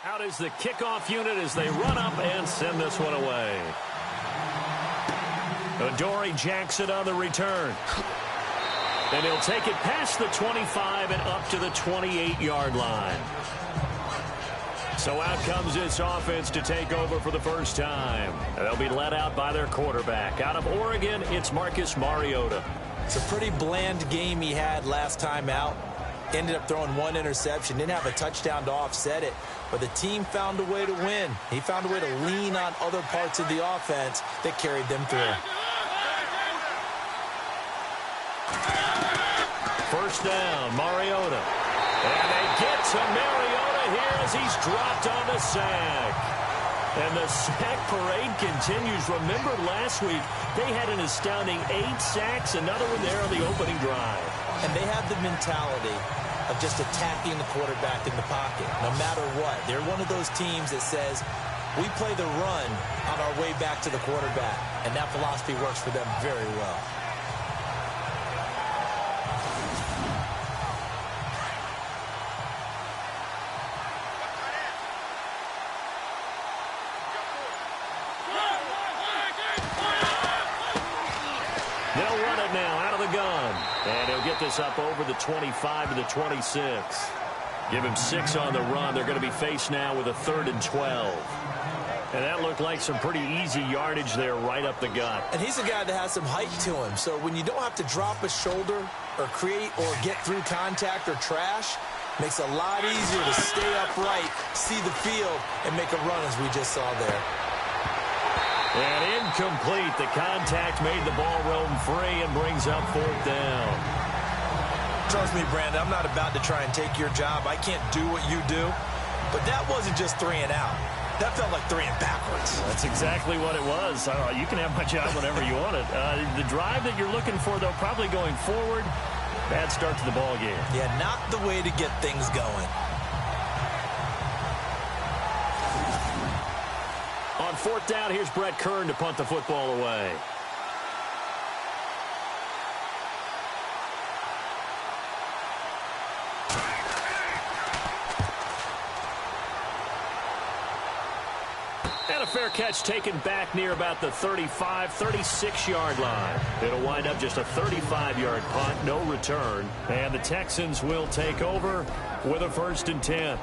Out is the kickoff unit as they run up and send this one away. Adoree Jackson on the return. And he'll take it past the 25 and up to the 28-yard line. So out comes this offense to take over for the first time. They'll be led out by their quarterback. Out of Oregon, it's Marcus Mariota. It's a pretty bland game he had last time out. Ended up throwing one interception. Didn't have a touchdown to offset it. But the team found a way to win. He found a way to lean on other parts of the offense that carried them through. First down, Mariota. And they get to Mariota here as he's dropped on the sack. And the sack parade continues. Remember last week, they had an astounding 8 sacks, another one there on the opening drive. And they have the mentality of just attacking the quarterback in the pocket, no matter what. They're one of those teams that says, we play the run on our way back to the quarterback. And that philosophy works for them very well. They'll run it now out of the gun. And he'll get this up over the 25 to the 26. Give him 6 on the run. They're going to be faced now with a 3rd and 12. And that looked like some pretty easy yardage there right up the gut. And he's a guy that has some height to him. So when you don't have to drop a shoulder or create or get through contact or trash, makes it a lot easier to stay upright, see the field, and make a run as we just saw there. And incomplete. The contact made the ball roam free and brings up 4th down. Trust me, Brandon, I'm not about to try and take your job. I can't do what you do. But that wasn't just 3 and out. That felt like 3 and backwards. That's exactly what it was. You can have my job whenever you want it. The drive that you're looking for, though, probably going forward, bad start to the ball game. Yeah, not the way to get things going. On 4th down, here's Brett Kern to punt the football away. And a fair catch taken back near about the 35, 36-yard line. It'll wind up just a 35-yard punt, no return. And the Texans will take over with a 1st and 10.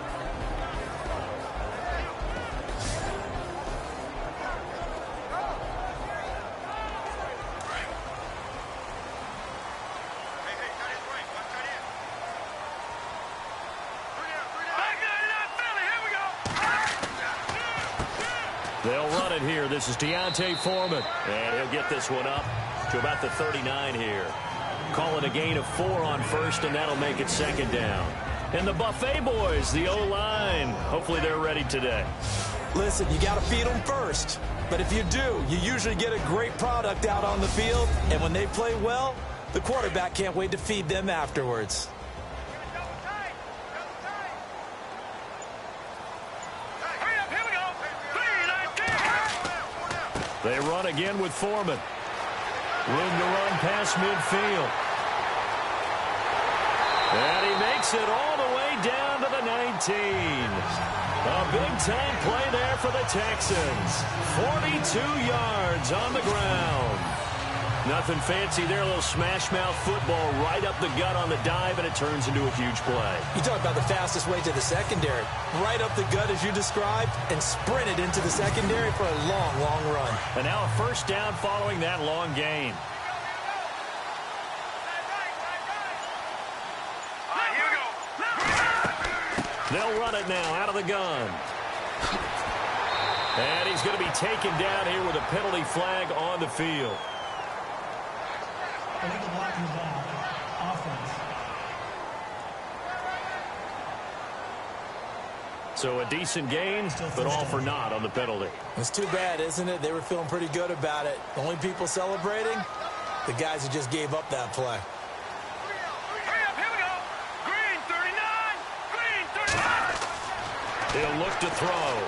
They'll run it here. This is Deontay Foreman. And he'll get this one up to about the 39 here. Call it a gain of 4 on 1st, and that'll make it 2nd down. And the Buffet boys, the O-line, hopefully they're ready today. Listen, you got to feed them first. But if you do, you usually get a great product out on the field. And when they play well, the quarterback can't wait to feed them afterwards. They run again with Foreman. Room to run past midfield. And he makes it all the way down to the 19. A big-time play there for the Texans. 42 yards on the ground. Nothing fancy there. A little smash-mouth football right up the gut on the dive, and it turns into a huge play. You talk about the fastest way to the secondary. Right up the gut as you described, and sprinted into the secondary for a long, long run. And now a 1st down following that long gain. They'll run it now out of the gun. And he's going to be taken down here with a penalty flag on the field. Illegal blocking the ball. Offense. So a decent gain, but all for naught on the penalty. It's too bad, isn't it? They were feeling pretty good about it. The only people celebrating, the guys who just gave up that play. He'll look to throw.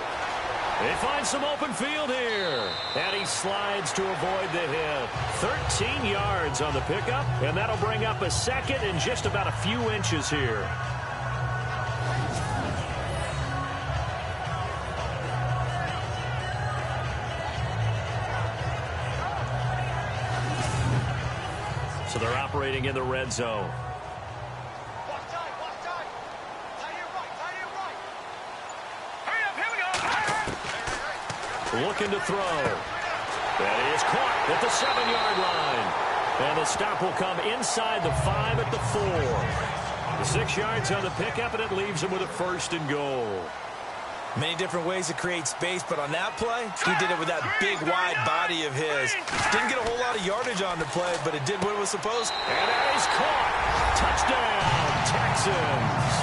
They find some open field here. And he slides to avoid the hit. 13 yards on the pickup, and that'll bring up a 2nd and just about a few inches here. So they're operating in the red zone. Looking to throw. That is caught at the 7-yard line. And the stop will come inside the 5 at the 4. The 6 yards on the pickup, and it leaves him with a 1st and goal. Many different ways to create space, but on that play, he did it with that big, wide body of his. Didn't get a whole lot of yardage on the play, but it did what it was supposed to. And that is caught. Touchdown, Texans.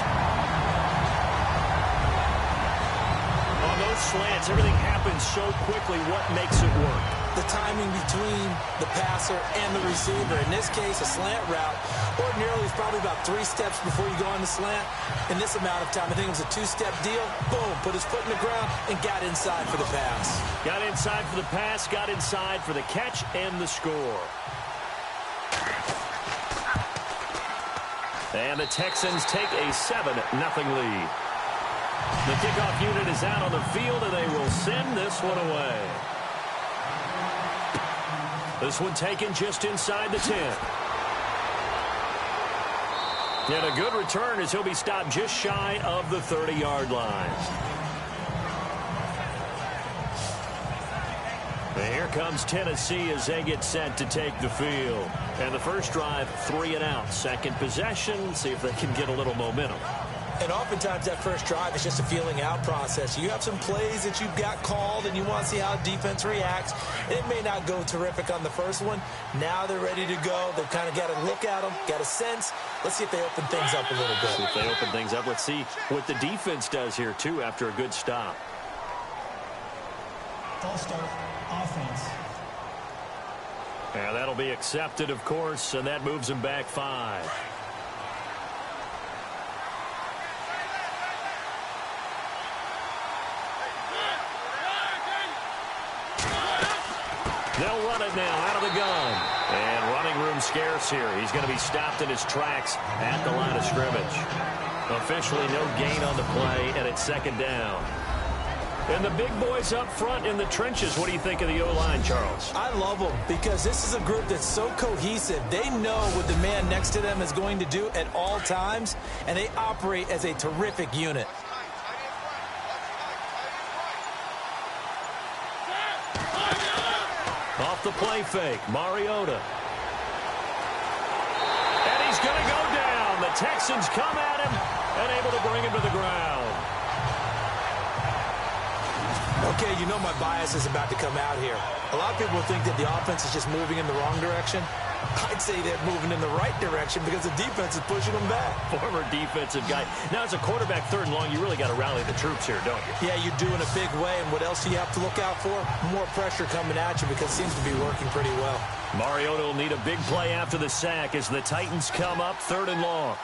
On those slants, everything happens so quickly. What makes it work? The timing between the passer and the receiver. In this case, a slant route ordinarily is probably about 3 steps before you go on the slant. In this amount of time, I think it was a 2-step deal. Boom, put his foot in the ground and got inside for the pass. Got inside for the pass, got inside for the catch and the score. And the Texans take a 7-0 lead. The kickoff unit is out on the field, and they will send this one away. This one taken just inside the 10. And a good return as he'll be stopped just shy of the 30-yard line. And here comes Tennessee as they get set to take the field. And the first drive, 3 and out. Second possession, see if they can get a little momentum. And oftentimes that first drive is just a feeling out process. You have some plays that you've got called and you want to see how defense reacts. It may not go terrific on the first one. Now they're ready to go. They've kind of got to look at them, got a sense. Let's see if they open things up a little bit. See if they open things up. Let's see what the defense does here, too, after a good stop. False start, offense. Yeah, that'll be accepted, of course, and that moves them back 5. They'll run it now out of the gun. And running room scarce here. He's going to be stopped in his tracks at the line of scrimmage. Officially no gain on the play, and it's 2nd down. And the big boys up front in the trenches. What do you think of the O-line, Charles? I love them because this is a group that's so cohesive. They know what the man next to them is going to do at all times, and they operate as a terrific unit. Off the play fake, Mariota. And he's going to go down. The Texans come at him and able to bring him to the ground. Okay, you know my bias is about to come out here. A lot of people think that the offense is just moving in the wrong direction. I'd say they're moving in the right direction because the defense is pushing them back. Former defensive guy. Now, as a quarterback, 3rd and long, you really got to rally the troops here, don't you? Yeah, you do in a big way. And what else do you have to look out for? More pressure coming at you because it seems to be working pretty well. Mariota will need a big play after the sack as the Titans come up 3rd and long.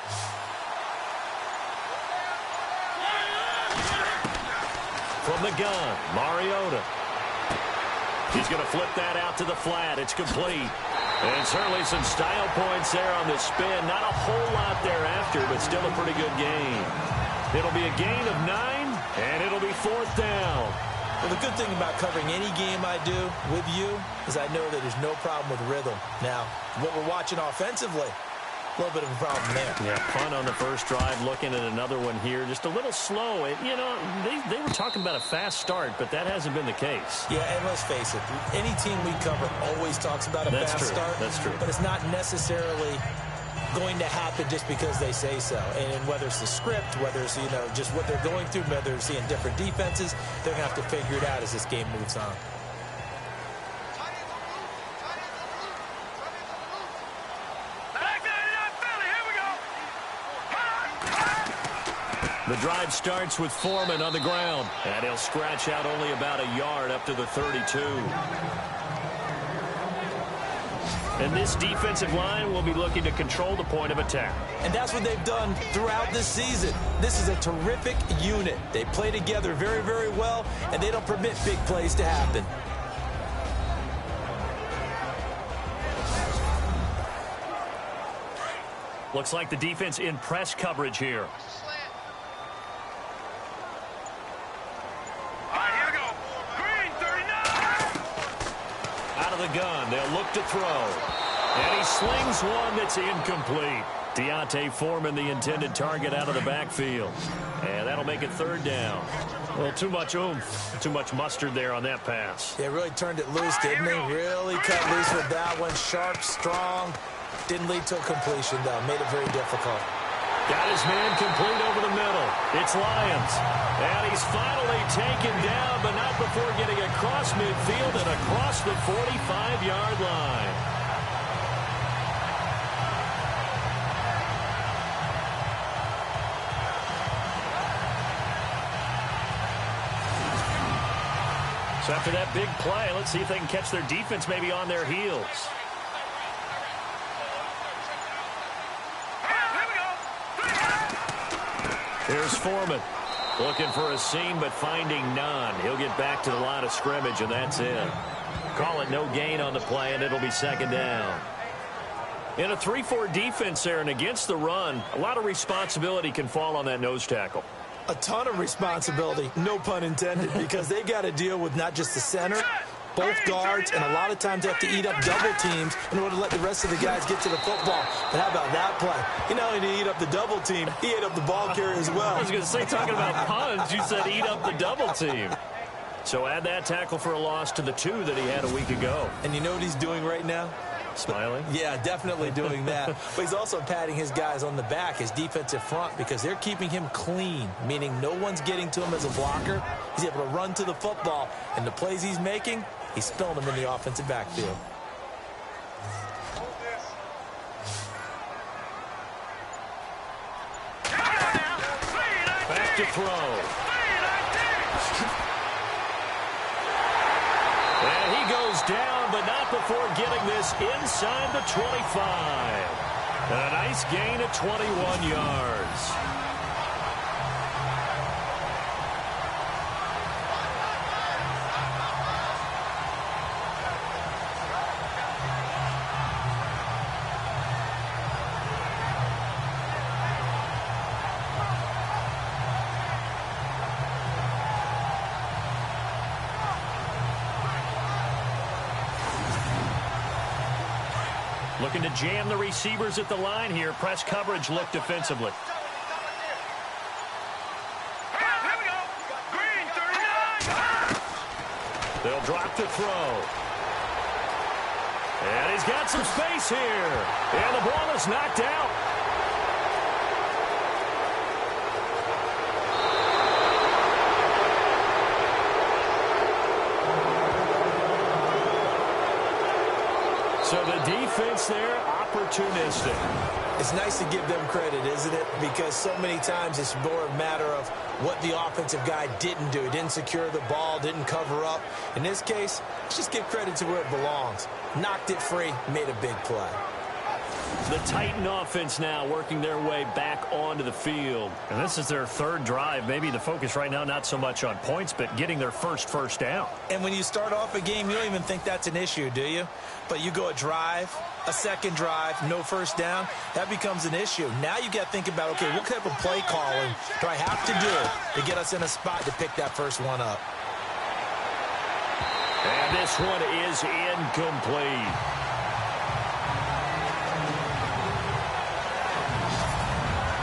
From the gun, Mariota. He's going to flip that out to the flat. It's complete. And certainly some style points there on the spin. Not a whole lot thereafter, but still a pretty good gain. It'll be a gain of 9, and it'll be 4th down. Well, the good thing about covering any game I do with you is I know that there's no problem with rhythm. Now, what we're watching offensively, a little bit of a problem there. Yeah, punt on the first drive, looking at another one here. Just a little slow. You know, they were talking about a fast start, but that hasn't been the case. Yeah, and let's face it, any team we cover always talks about a fast start. That's true. But it's not necessarily going to happen just because they say so. And whether it's the script, whether it's, you know, just what they're going through, whether they're seeing different defenses, they're going to have to figure it out as this game moves on. The drive starts with Foreman on the ground, and he'll scratch out only about a yard up to the 32. And this defensive line will be looking to control the point of attack. And that's what they've done throughout this season. This is a terrific unit. They play together very, very well, and they don't permit big plays to happen. Looks like the defense in press coverage here. Out of the gun, they'll look to throw. And he slings one that's incomplete. Deontay Foreman, the intended target, out of the backfield. And that'll make it third down. Well, too much oomph, too much mustard there on that pass. They really turned it loose, didn't they? Really cut loose with that one. Sharp, strong. Didn't lead to a completion, though. Made it very difficult. Got his man complete over the middle. It's Lyons. And he's finally taken down, but not before getting across midfield and across the 45-yard line. So after that big play, let's see if they can catch their defense maybe on their heels. Here's Foreman. Looking for a seam, but finding none. He'll get back to the line of scrimmage, and that's it. Call it no gain on the play, and it'll be second down. In a 3-4 defense there and against the run, a lot of responsibility can fall on that nose tackle. A ton of responsibility, no pun intended, because they got to deal with not just the center, both guards, and a lot of times they have to eat up double teams in order to let the rest of the guys get to the football. But how about that play? You not only did he eat up the double team, he ate up the ball carrier as well. I was going to say, talking about puns, you said eat up the double team. So add that tackle for a loss to the 2 that he had a week ago. And you know what he's doing right now? Smiling? Yeah, definitely doing that. But he's also patting his guys on the back, his defensive front, because they're keeping him clean, meaning no one's getting to him as a blocker. He's able to run to the football, and the plays he's making, he's spilling them in the offensive backfield. Back to throw. And he goes down, but not before getting this inside the 25. And a nice gain of 21 yards. Looking to jam the receivers at the line here. Press coverage look defensively. They'll drop the throw. And he's got some space here. And the ball is knocked out. So the defense there, opportunistic. It's nice to give them credit, isn't it? Because so many times it's more a matter of what the offensive guy didn't do. He didn't secure the ball, didn't cover up. In this case, let's just give credit to where it belongs. Knocked it free, made a big play. The Titan offense now working their way back onto the field. And this is their third drive. Maybe the focus right now not so much on points, but getting their first down. And when you start off a game, you don't even think that's an issue, do you? But you go a drive, a second drive, no first down, that becomes an issue. Now you got to think about, okay, what type of play calling do I have to do to get us in a spot to pick that first one up? And this one is incomplete.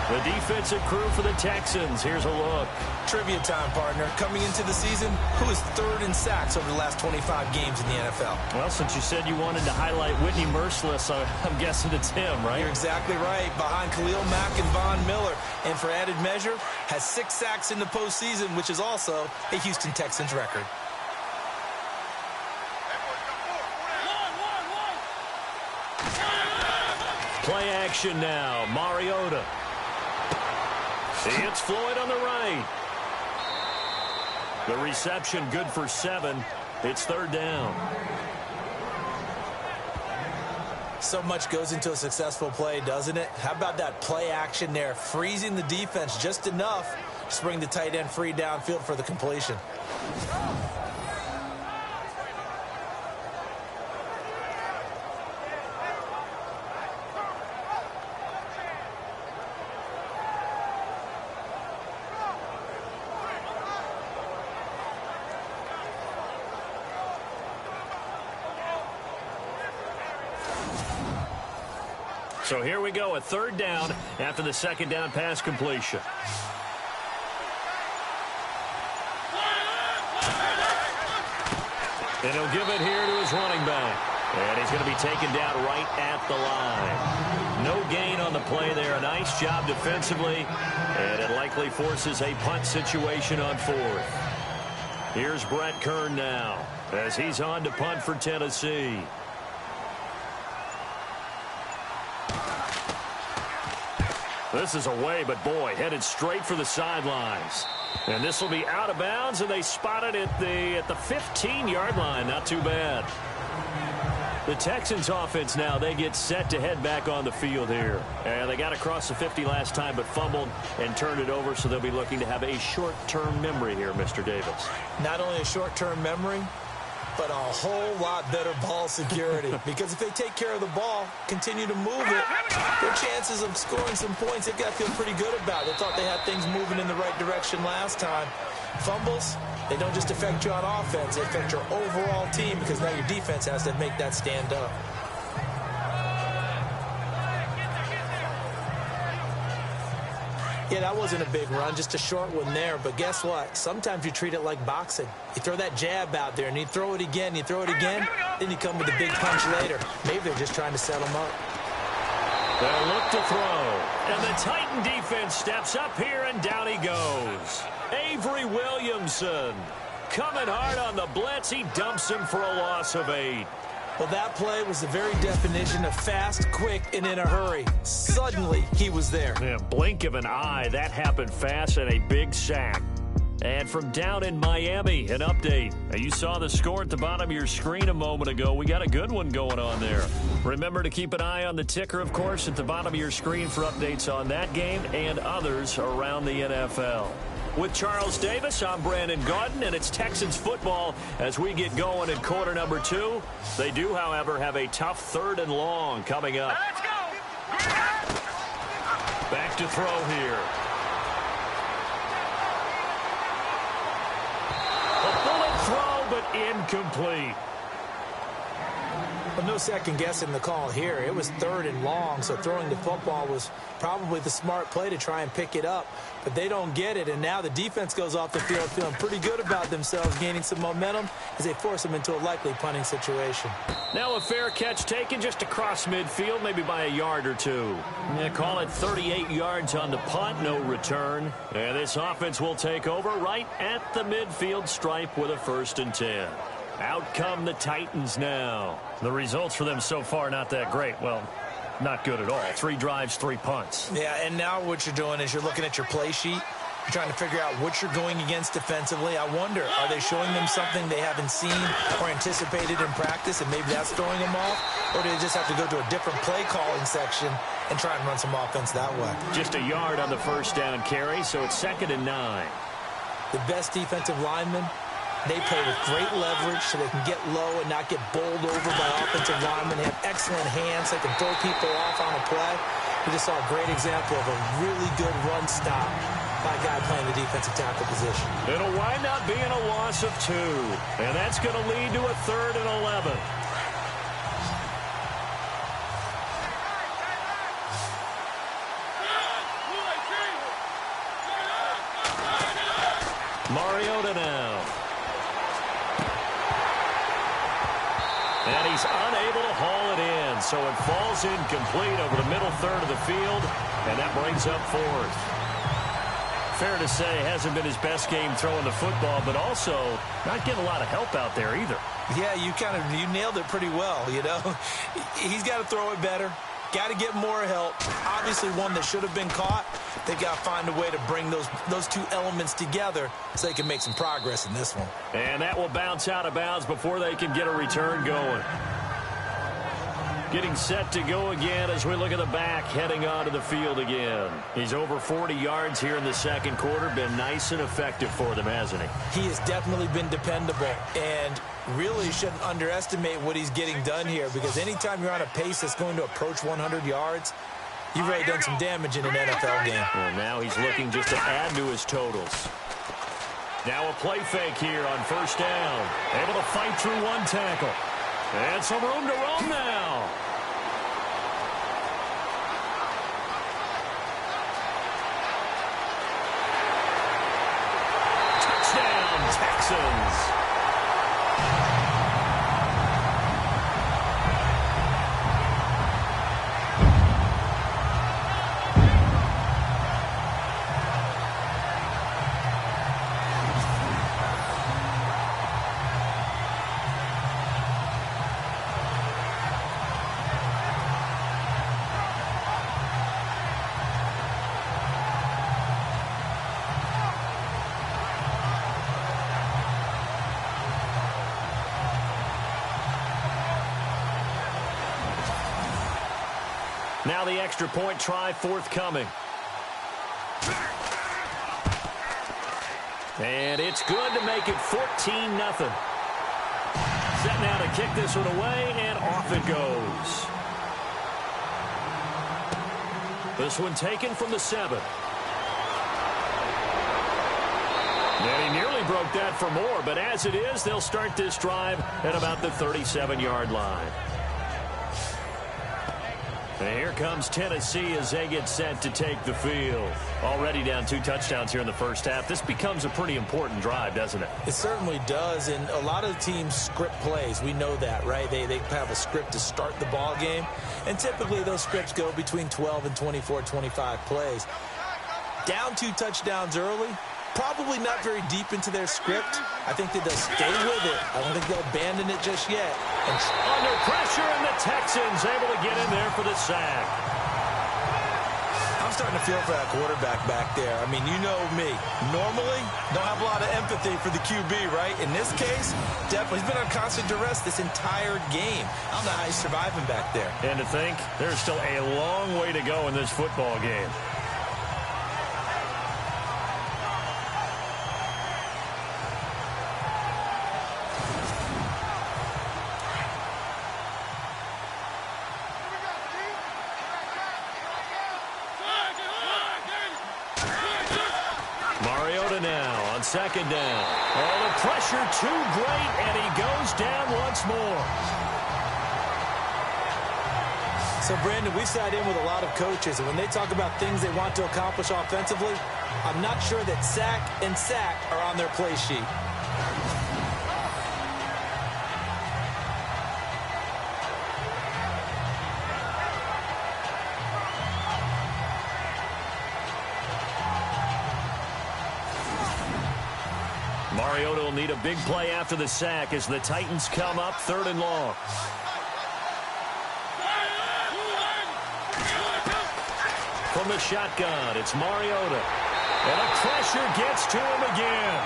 The defensive crew for the Texans. Here's a look. Trivia time, partner. Coming into the season, who is third in sacks over the last 25 games in the NFL? Well, since you said you wanted to highlight Whitney Merciless, I'm guessing it's him, right? You're exactly right. Behind Khalil Mack and Von Miller. And for added measure, has 6 sacks in the postseason, which is also a Houston Texans record. Play action now. Mariota. It's Floyd on the right. The reception good for 7. It's third down. So much goes into a successful play, doesn't it? How about that play action there? Freezing the defense just enough to bring the tight end free downfield for the completion. So here we go, a third down after the second down pass completion. And he'll give it here to his running back. And he's going to be taken down right at the line. No gain on the play there. A nice job defensively. And it likely forces a punt situation on fourth. Here's Brett Kern now as he's on to punt for Tennessee. This is away, but boy, headed straight for the sidelines. And this will be out of bounds, and they spot it at the 15-yard line. Not too bad. The Texans offense now, they get set to head back on the field here. And they got across the 50 last time, but fumbled and turned it over, so they'll be looking to have a short-term memory here, Mr. Davis. Not only a short-term memory, but a whole lot better ball security. Because if they take care of the ball, continue to move it, their chances of scoring some points, they've got to feel pretty good about. They thought they had things moving in the right direction last time. Fumbles, they don't just affect you on offense, they affect your overall team because now your defense has to make that stand up. Yeah, that wasn't a big run, just a short one there. But guess what? Sometimes you treat it like boxing. You throw that jab out there, and you throw it again, you throw it again, then you come with a big punch later. Maybe they're just trying to set them up. They'll look to throw. And the Titan defense steps up here, and down he goes. Avery Williamson coming hard on the blitz. He dumps him for a loss of 8. Well, that play was the very definition of fast, quick, and in a hurry. Suddenly, he was there. Yeah, blink of an eye. That happened fast and a big sack. And from down in Miami, an update. Now, you saw the score at the bottom of your screen a moment ago. We got a good one going on there. Remember to keep an eye on the ticker, of course, at the bottom of your screen for updates on that game and others around the NFL. With Charles Davis, I'm Brandon Gaudin, and it's Texans football as we get going in quarter number 2. They do, however, have a tough 3rd and long coming up. Let's go! Back to throw here. A bullet throw, but incomplete. But no second guessing the call here. It was 3rd and long, so throwing the football was probably the smart play to try and pick it up. But they don't get it, and now the defense goes off the field feeling pretty good about themselves, gaining some momentum as they force them into a likely punting situation. Now a fair catch taken just across midfield, maybe by a yard or two. Yeah, call it 38 yards on the punt, no return. And this offense will take over right at the midfield stripe with a 1st and 10. Out come the Titans now. The results for them so far not that great. Well, not good at all. 3 drives, 3 punts. Yeah, and now what you're doing is you're looking at your play sheet. You're trying to figure out what you're going against defensively. I wonder, are they showing them something they haven't seen or anticipated in practice, and maybe that's throwing them off? Or do they just have to go to a different play calling section and try and run some offense that way? Just a yard on the 1st down carry, so it's 2nd and 9. The best defensive linemen, they play with great leverage so they can get low and not get bowled over by offensive linemen. They have excellent hands. They can throw people off on a play. We just saw a great example of a really good run stop by a guy playing the defensive tackle position. It'll wind up being a loss of 2. And that's going to lead to a 3rd and 11. Mariota now. And he's unable to haul it in, so it falls incomplete over the middle 3rd of the field, and that brings up 4th. Fair to say, hasn't been his best game throwing the football, but also not getting a lot of help out there either. Yeah, you nailed it pretty well, you know. He's got to throw it better. Got to get more help. Obviously one that should have been caught. They've got to find a way to bring those 2 elements together so they can make some progress in this one. And that will bounce out of bounds before they can get a return going. Getting set to go again as we look at the back, heading onto the field again. He's over 40 yards here in the 2nd quarter. Been nice and effective for them, hasn't he? He has definitely been dependable, and really shouldn't underestimate what he's getting done here, because anytime you're on a pace that's going to approach 100 yards, you've really done some damage in an NFL game. Well, now he's looking just to add to his totals. Now a play fake here on 1st down. Able to fight through 1 tackle. And some room to roam now. Touchdown, Texans. Now the extra point try forthcoming. And it's good to make it 14-0. Set now to kick this one away, and off it goes. This one taken from the 7. And he nearly broke that for more, but as it is, they'll start this drive at about the 37-yard line. And here comes Tennessee as they get set to take the field. Already down 2 touchdowns here in the first half. This becomes a pretty important drive, doesn't it? It certainly does, and a lot of teams script plays. We know that, right? They have a script to start the ball game, and typically those scripts go between 12 and 24, 25 plays. Down 2 touchdowns early, probably not very deep into their script. I think that they'll stay with it. I don't think they'll abandon it just yet. And under pressure, and the Texans able to get in there for the sack. I'm starting to feel for that quarterback back there. I mean, you know me. Normally, don't have a lot of empathy for the QB, right? In this case, definitely. He's been on constant duress this entire game. I don't know how he's surviving back there. And to think, there's still a long way to go in this football game. Second down. Oh, the pressure too great, and he goes down once more. So, Brandon, we've sat in with a lot of coaches, and when they talk about things they want to accomplish offensively, I'm not sure that sack and sack are on their play sheet. Mariota will need a big play after the sack as the Titans come up 3rd and long. From the shotgun, it's Mariota. And the pressure gets to him again.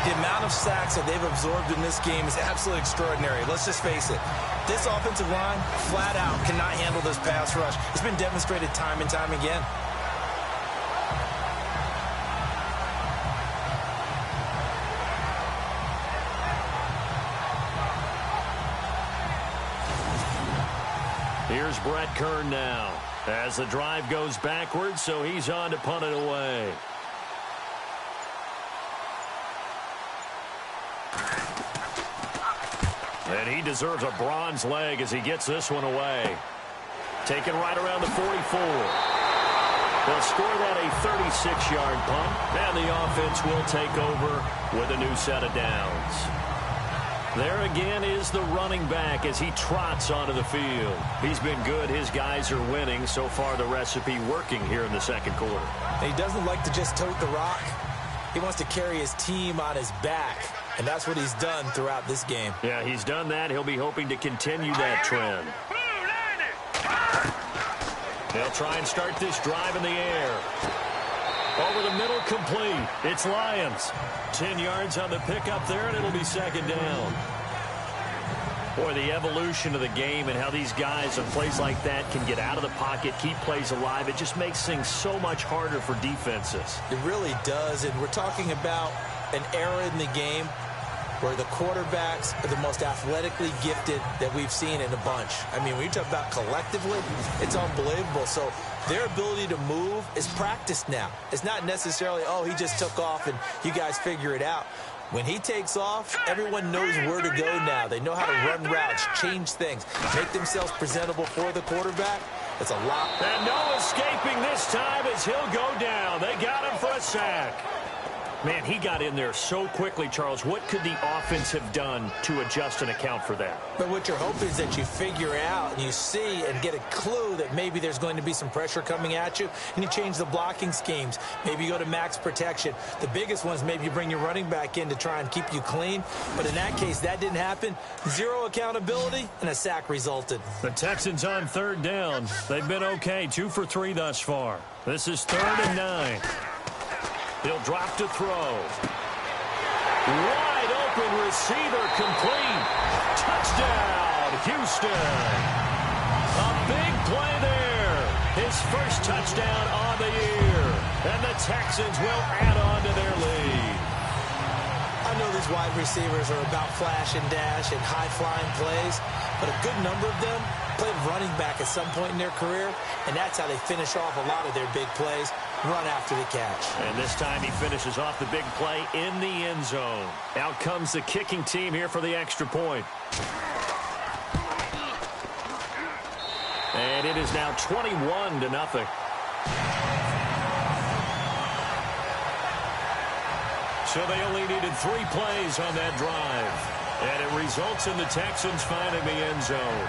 The amount of sacks that they've absorbed in this game is absolutely extraordinary. Let's just face it. This offensive line, flat out, cannot handle this pass rush. It's been demonstrated time and time again. Here's Brett Kern now as the drive goes backwards, so he's on to punt it away. And he deserves a bronze leg as he gets this one away. Taken right around the 44. They'll score that a 36-yard punt, and the offense will take over with a new set of downs. There again is the running back as he trots onto the field. He's been good. His guys are winning. So far, the recipe working here in the second quarter. He doesn't like to just tote the rock. He wants to carry his team on his back, and that's what he's done throughout this game. Yeah, he's done that. He'll be hoping to continue that trend. They'll try and start this drive in the air. Over the middle, complete. It's Lions. 10 yards on the pickup there, and it'll be second down. Boy, the evolution of the game and how these guys on plays like that can get out of the pocket, keep plays alive, it just makes things so much harder for defenses. It really does, and we're talking about an era in the game where the quarterbacks are the most athletically gifted that we've seen in a bunch. I mean, when you talk about collectively, it's unbelievable. So their ability to move is practiced now. It's not necessarily, oh, he just took off and you guys figure it out. When he takes off, everyone knows where to go now. They know how to run routes, change things, make themselves presentable for the quarterback. It's a lot. And no escaping this time as he'll go down. They got him for a sack. Man, he got in there so quickly, Charles. What could the offense have done to adjust and account for that? But what you're hoping is that you figure out and you see and get a clue that maybe there's going to be some pressure coming at you, and you change the blocking schemes. Maybe you go to max protection. The biggest ones, maybe you bring your running back in to try and keep you clean. But in that case, that didn't happen. Zero accountability, and a sack resulted. The Texans on third down. They've been okay, 2 for 3 thus far. This is 3rd and 9. He'll drop to throw. Wide open receiver complete. Touchdown, Houston. A big play there. His first touchdown on the year. And the Texans will add on to their lead. I know these wide receivers are about flash and dash and high-flying plays, but a good number of them played running back at some point in their career, and that's how they finish off a lot of their big plays, run after the catch. And this time he finishes off the big play in the end zone. Out comes the kicking team here for the extra point. And it is now 21-0. So they only needed 3 plays on that drive. And it results in the Texans finding the end zone.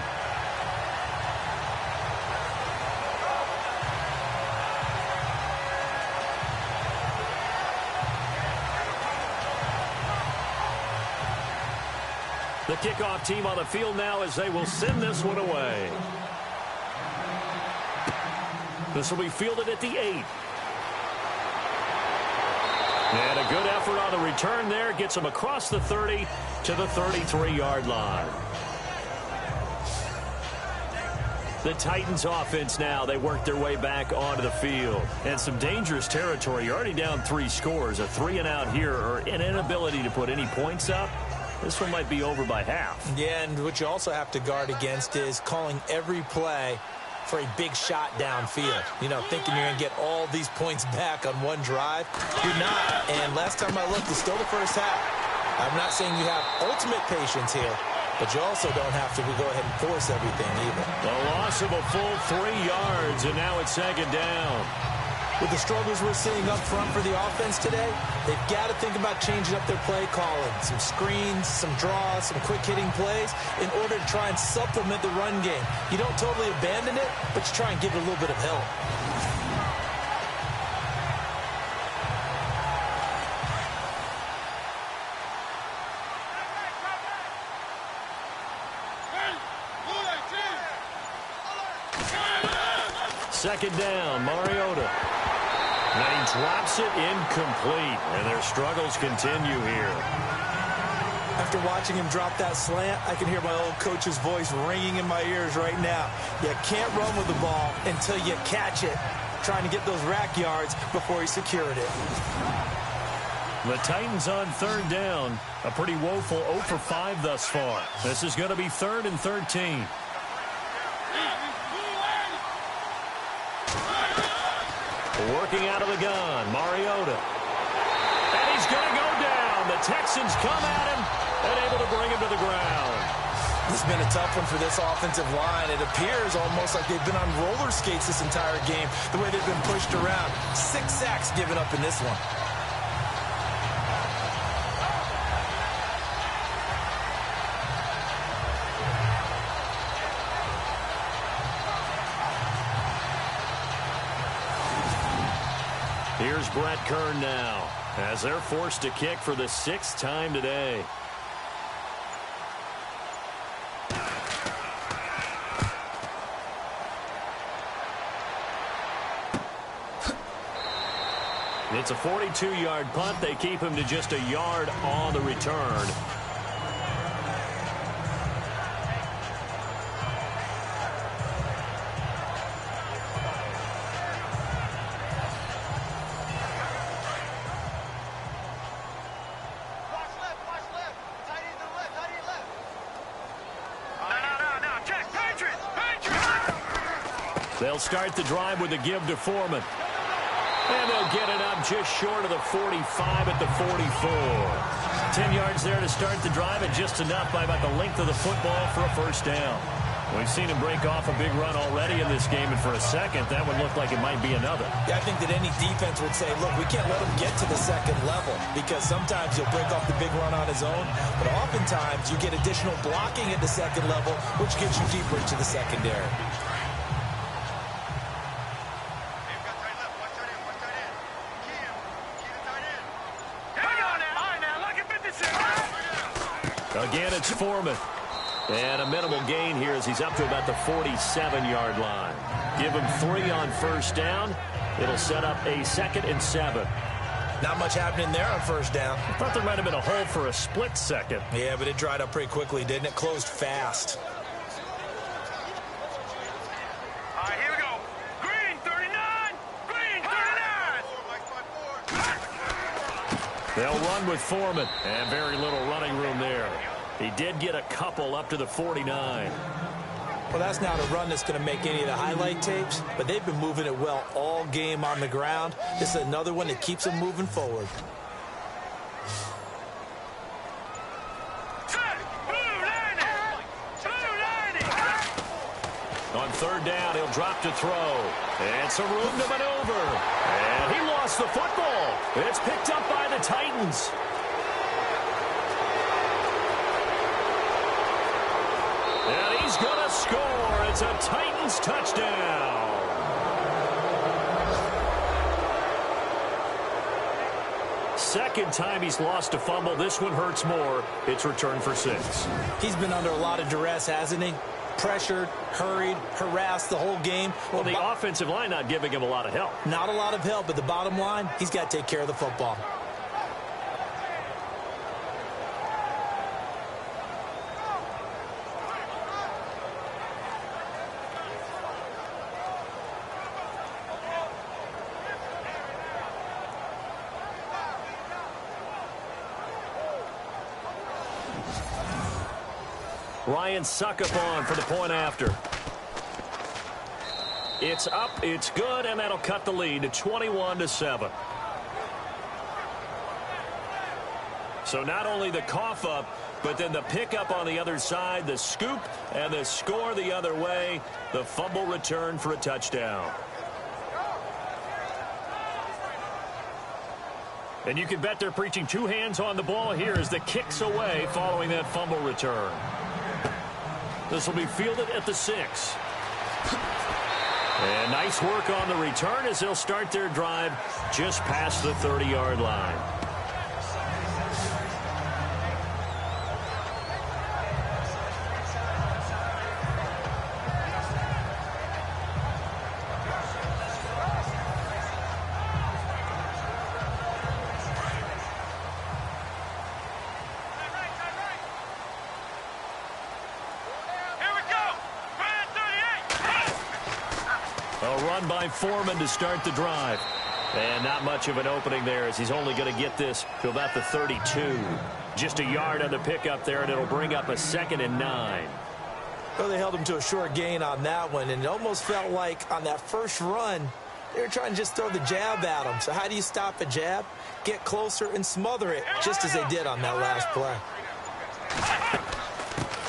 The kickoff team on the field now as they will send this one away. This will be fielded at the 8. And a good effort on the return there. Gets him across the 30 to the 33-yard line. The Titans offense now, they work their way back onto the field. And some dangerous territory. You're already down 3 scores. A 3-and-out here or an inability to put any points up. This one might be over by half. Yeah, and what you also have to guard against is calling every play for a big shot downfield. You know, thinking you're going to get all these points back on one drive. You're not. And last time I looked, it's still the first half. I'm not saying you have ultimate patience here, but you also don't have to go ahead and force everything either. The loss of a full 3 yards, and now it's 2nd down. With the struggles we're seeing up front for the offense today, they've got to think about changing up their play calling. Some screens, some draws, some quick-hitting plays in order to try and supplement the run game. You don't totally abandon it, but you try and give it a little bit of help. Second down, Mariota. And he drops it incomplete, and their struggles continue here. After watching him drop that slant, I can hear my old coach's voice ringing in my ears right now. You can't run with the ball until you catch it, trying to get those rack yards before he secured it. The Titans on 3rd down. A pretty woeful 0 for 5 thus far. This is going to be 3rd and 13. Working out of the gun, Mariota. And he's going to go down. The Texans come at him and able to bring him to the ground. This has been a tough one for this offensive line. It appears almost like they've been on roller skates this entire game, the way they've been pushed around. 6 sacks given up in this one. Here's Brett Kern now as they're forced to kick for the 6th time today. It's a 42-yard punt. They keep him to just a yard on the return. They'll start the drive with a give to Foreman. And they'll get it up just short of the 45 at the 44. 10 yards there to start the drive, and just enough by about the length of the football for a first down. We've seen him break off a big run already in this game, and for a second, that would look like it might be another. Yeah, I think that any defense would say, look, we can't let him get to the second level, because sometimes he'll break off the big run on his own, but oftentimes you get additional blocking at the second level, which gets you deeper into the secondary. Again, it's Foreman. And a minimal gain here as he's up to about the 47-yard line. Give him 3 on first down. It'll set up a 2nd and 7. Not much happening there on first down. I thought there might have been a hole for a split second. Yeah, but it dried up pretty quickly, didn't it? Closed fast. All right, here we go. Green 39. Green 39. They'll run with Foreman. And very little running room there. He did get a couple up to the 49. Well, that's not a run that's going to make any of the highlight tapes, but they've been moving it well all game on the ground. This is another one that keeps them moving forward. On third down, he'll drop to throw. And some room to maneuver. And he lost the football. It's picked up by the Titans. And he's going to score. It's a Titans touchdown. Second time he's lost a fumble. This one hurts more. It's returned for 6. He's been under a lot of duress, hasn't he? Pressured, hurried, harassed the whole game. Well, the offensive line not giving him a lot of help. Not a lot of help, but the bottom line, he's got to take care of the football. Ryan Suckup on for the point after. It's up, it's good, and that'll cut the lead to 21-7. So not only the cough up, but then the pickup on the other side, the scoop, and the score the other way. The fumble return for a touchdown. And you can bet they're preaching 2 hands on the ball here as the kick's away following that fumble return. This will be fielded at the 6. And nice work on the return as they'll start their drive just past the 30-yard line. By Foreman to start the drive. And not much of an opening there as he's only going to get this to about the 32. Just a yard on the pickup there, and it'll bring up a 2nd and 9. Well, they held him to a short gain on that one, and it almost felt like on that first run, they were trying to just throw the jab at him. So how do you stop a jab? Get closer and smother it, just as they did on that last play.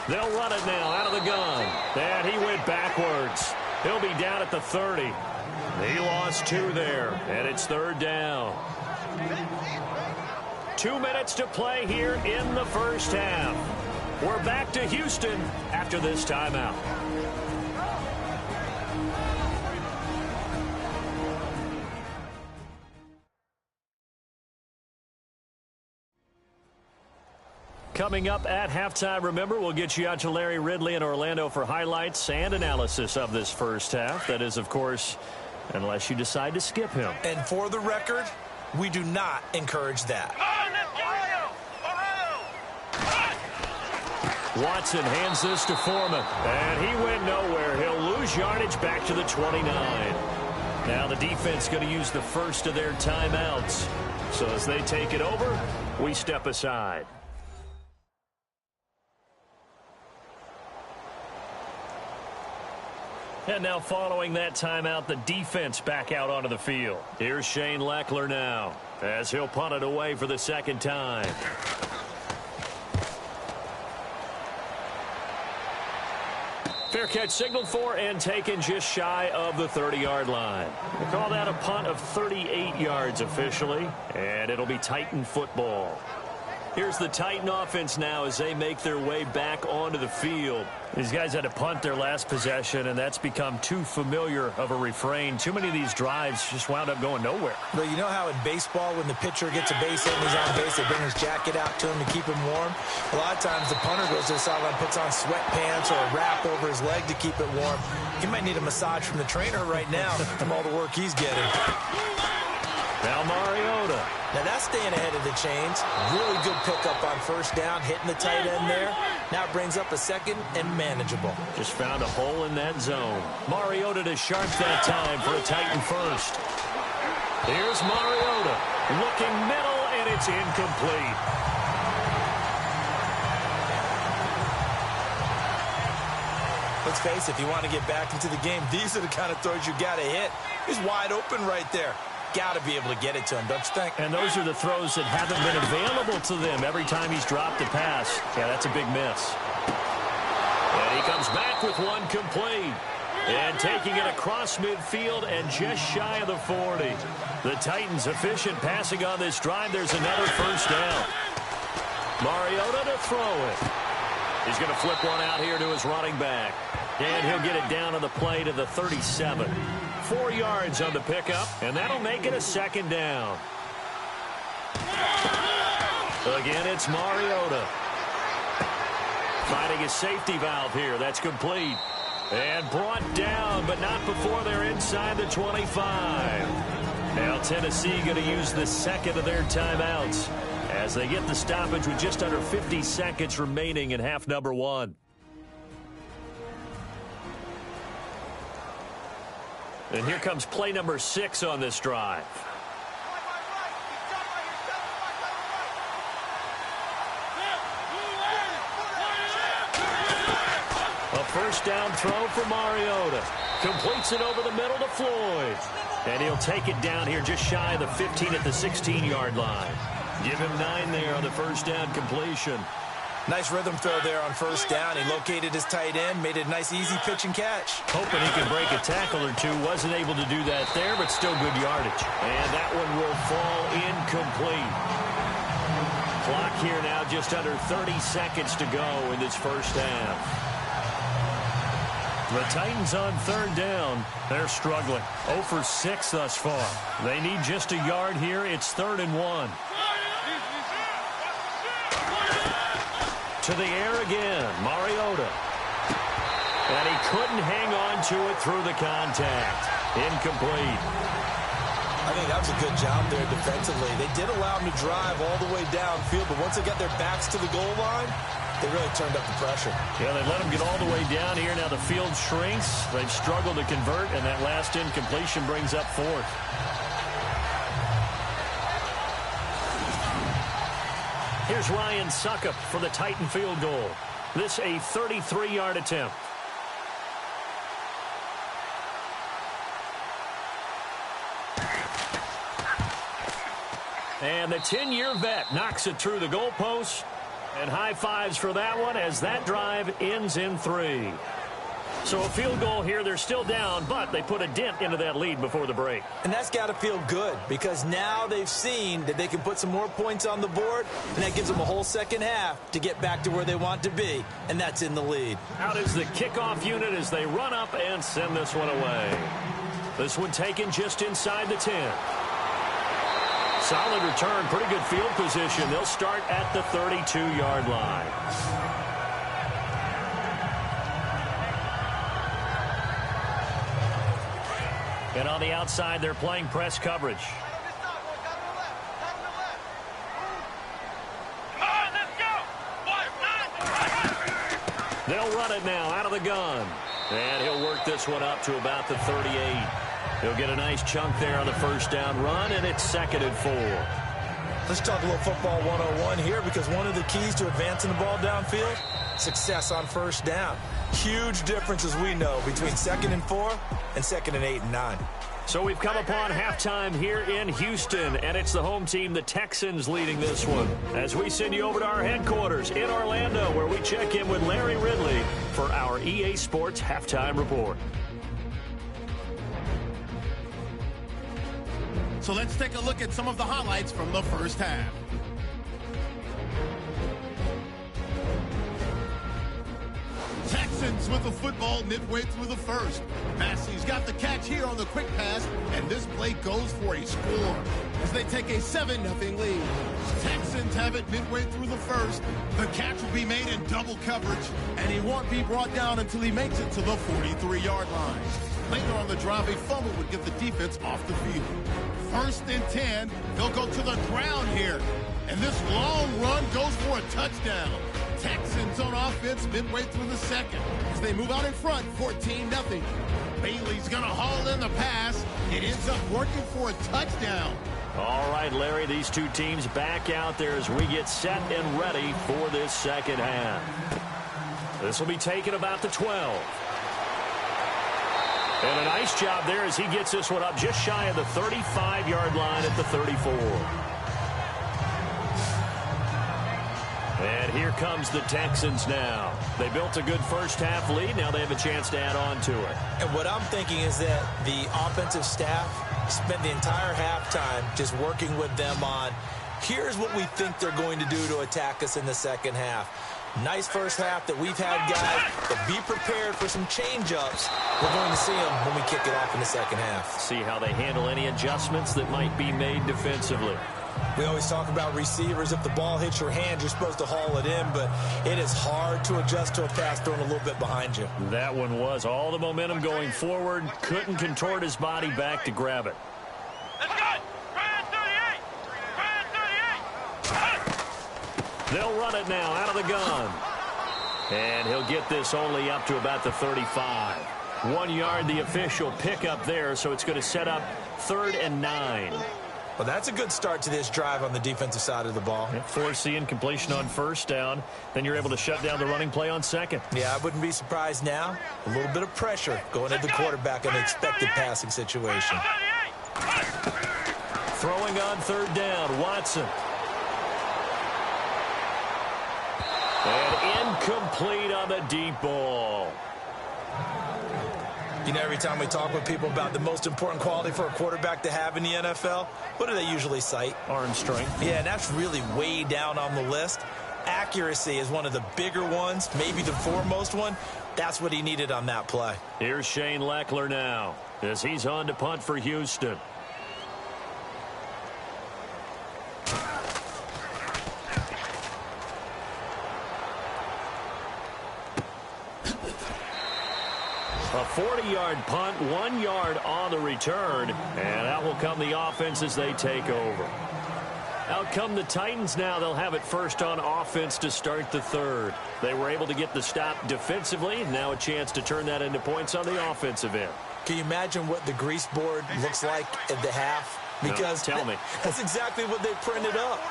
They'll run it now out of the gun. And he went backwards. He'll be down at the 30. He lost 2 there, and it's 3rd down. 2 minutes to play here in the first half. We're back to Houston after this timeout. Coming up at halftime, remember, we'll get you out to Larry Ridley in Orlando for highlights and analysis of this first half. That is, of course, unless you decide to skip him. And for the record, we do not encourage that. Watson hands this to Foreman, and he went nowhere. He'll lose yardage back to the 29. Now the defense going to use the first of their timeouts. So as they take it over, we step aside. And now following that timeout, the defense back out onto the field. Here's Shane Leckler now as he'll punt it away for the 2nd time. Fair catch signaled for and taken just shy of the 30-yard line. They call that a punt of 38 yards officially, and it'll be Titan football. Here's the Titan offense now as they make their way back onto the field. These guys had to punt their last possession, and that's become too familiar of a refrain. Too many of these drives just wound up going nowhere. Well, you know how in baseball, when the pitcher gets a base hit and he's on base, they bring his jacket out to him to keep him warm? A lot of times the punter goes to the sideline, puts on sweatpants or a wrap over his leg to keep it warm. He might need a massage from the trainer right now from all the work he's getting. Now Mariota. Now that's staying ahead of the chains. Really good pickup on first down, hitting the tight end there. Now it brings up a second and manageable. Just found a hole in that zone. Mariota to sharp that time for a Titan first. Here's Mariota. Looking middle, and it's incomplete. Let's face it, if you want to get back into the game, these are the kind of throws you got to hit. He's wide open right there. Got to be able to get it to him, don't you think? And those are the throws that haven't been available to them every time he's dropped a pass. Yeah, that's a big miss. And he comes back with one complete. And taking it across midfield and just shy of the 40. The Titans efficient passing on this drive. There's another first down. Mariota to throw it. He's going to flip one out here to his running back. And he'll get it down on the play to the 37. 4 yards on the pickup, and that'll make it a second down. Again, it's Mariota. Finding a safety valve here. That's complete. And brought down, but not before they're inside the 25. Now Tennessee going to use the second of their timeouts as they get the stoppage with just under 50 seconds remaining in half number one. And here comes play number 6 on this drive. A first down throw for Mariota. Completes it over the middle to Floyd. And he'll take it down here just shy of the 15 at the 16-yard line. Give him 9 there on the first down completion. Nice rhythm throw there on first down. He located his tight end, made it a nice, easy pitch and catch. Hoping he could break a tackle or two. Wasn't able to do that there, but still good yardage. And that one will fall incomplete. Clock here now just under 30 seconds to go in this first half. The Titans on third down. They're struggling. 0 for 6 thus far. They need just a yard here. It's 3rd and 1. To the air again, Mariota. And he couldn't hang on to it through the contact. Incomplete. I think that was a good job there defensively. They did allow him to drive all the way downfield, but once they got their backs to the goal line, they really turned up the pressure. Yeah, they let him get all the way down here. Now the field shrinks. They've struggled to convert, and that last incompletion brings up 4th. Here's Ryan Suckup for the Titan field goal. This a 33-yard attempt. And the 10-year vet knocks it through the goalpost. And high fives for that one as that drive ends in 3. So a field goal here. They're still down, but they put a dent into that lead before the break. And that's got to feel good because now they've seen that they can put some more points on the board, and that gives them a whole second half to get back to where they want to be, and that's in the lead. Out is the kickoff unit as they run up and send this one away. This one taken just inside the 10. Solid return, pretty good field position. They'll start at the 32-yard line. And on the outside, they're playing press coverage. They'll run it now out of the gun. And he'll work this one up to about the 38. He'll get a nice chunk there on the first down run, and it's 2nd and 4. Let's talk a little football 101 here because one of the keys to advancing the ball downfield, success on first down. Huge difference, as we know, between 2nd and 4 and 2nd and 8 and 9. So we've come upon halftime here in Houston, and it's the home team, the Texans, leading this one. As we send you over to our headquarters in Orlando, where we check in with Larry Ridley for our EA Sports Halftime Report. So let's take a look at some of the highlights from the first half. Texans with the football midway through the first. Massey's got the catch here on the quick pass, and this play goes for a score as they take a 7-0 lead. Texans have it midway through the first. The catch will be made in double coverage, and he won't be brought down until he makes it to the 43-yard line. Later on the drive, a fumble would get the defense off the field. 1st and 10, they'll go to the ground here. And this long run goes for a touchdown. Texans on offense midway through the second as they move out in front, 14-0. Bailey's going to haul in the pass. It ends up working for a touchdown. All right, Larry, these two teams back out there as we get set and ready for this second half. This will be taken about the 12. And a nice job there as he gets this one up just shy of the 35-yard line at the 34. And here comes the Texans now. They built a good first-half lead. Now they have a chance to add on to it. And what I'm thinking is that the offensive staff spent the entire halftime just working with them on, here's what we think they're going to do to attack us in the second half. Nice first half that we've had, guys, but be prepared for some change-ups. We're going to see them when we kick it off in the second half. See how they handle any adjustments that might be made defensively. We always talk about receivers. If the ball hits your hand, you're supposed to haul it in, but it is hard to adjust to a pass thrown a little bit behind you. That one was all the momentum going forward. Couldn't contort his body back to grab it. Let's go! Brand 38! Brand 38! They'll run it now out of the gun. And he'll get this only up to about the 35. 1 yard, the official pickup there, so it's going to set up 3rd and 9. Well, that's a good start to this drive on the defensive side of the ball. Forcing completion on 1st down. Then you're able to shut down the running play on 2nd. Yeah, I wouldn't be surprised now. A little bit of pressure going at the quarterback in an expected passing situation. Throwing on 3rd down, Watson. And incomplete on the deep ball. You know, every time we talk with people about the most important quality for a quarterback to have in the NFL, what do they usually cite? Arm strength. Yeah, and that's really way down on the list. Accuracy is one of the bigger ones, maybe the foremost one. That's what he needed on that play. Here's Shane Leckler now as he's on to punt for Houston. A 40-yard punt, 1 yard on the return, and that will come the offense as they take over. Out come the Titans now. They'll have it first on offense to start the 3rd. They were able to get the stop defensively. Now a chance to turn that into points on the offensive end. Can you imagine what the grease board looks like at the half? Because no, tell me. That's exactly what they printed up.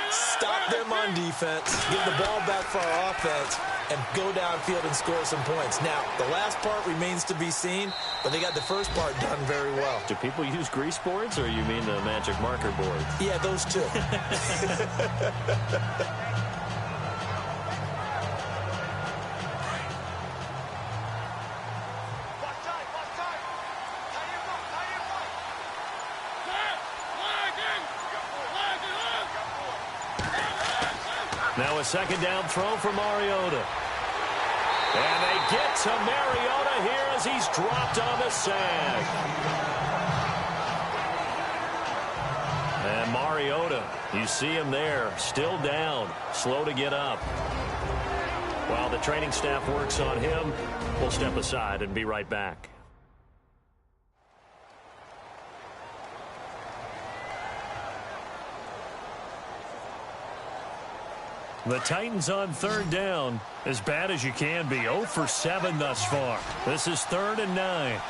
Stop them on defense, get the ball back for our offense, and go downfield and score some points. Now, the last part remains to be seen, but they got the first part done very well. Do people use grease boards, or you mean the magic marker board? Yeah, those two. Now a 2nd down throw for Mariota. And they get to Mariota here as he's dropped on the sag. And Mariota, you see him there, still down, slow to get up. While the training staff works on him, we'll step aside and be right back. The Titans on 3rd down, as bad as you can be. 0 for 7 thus far. This is 3rd and 9.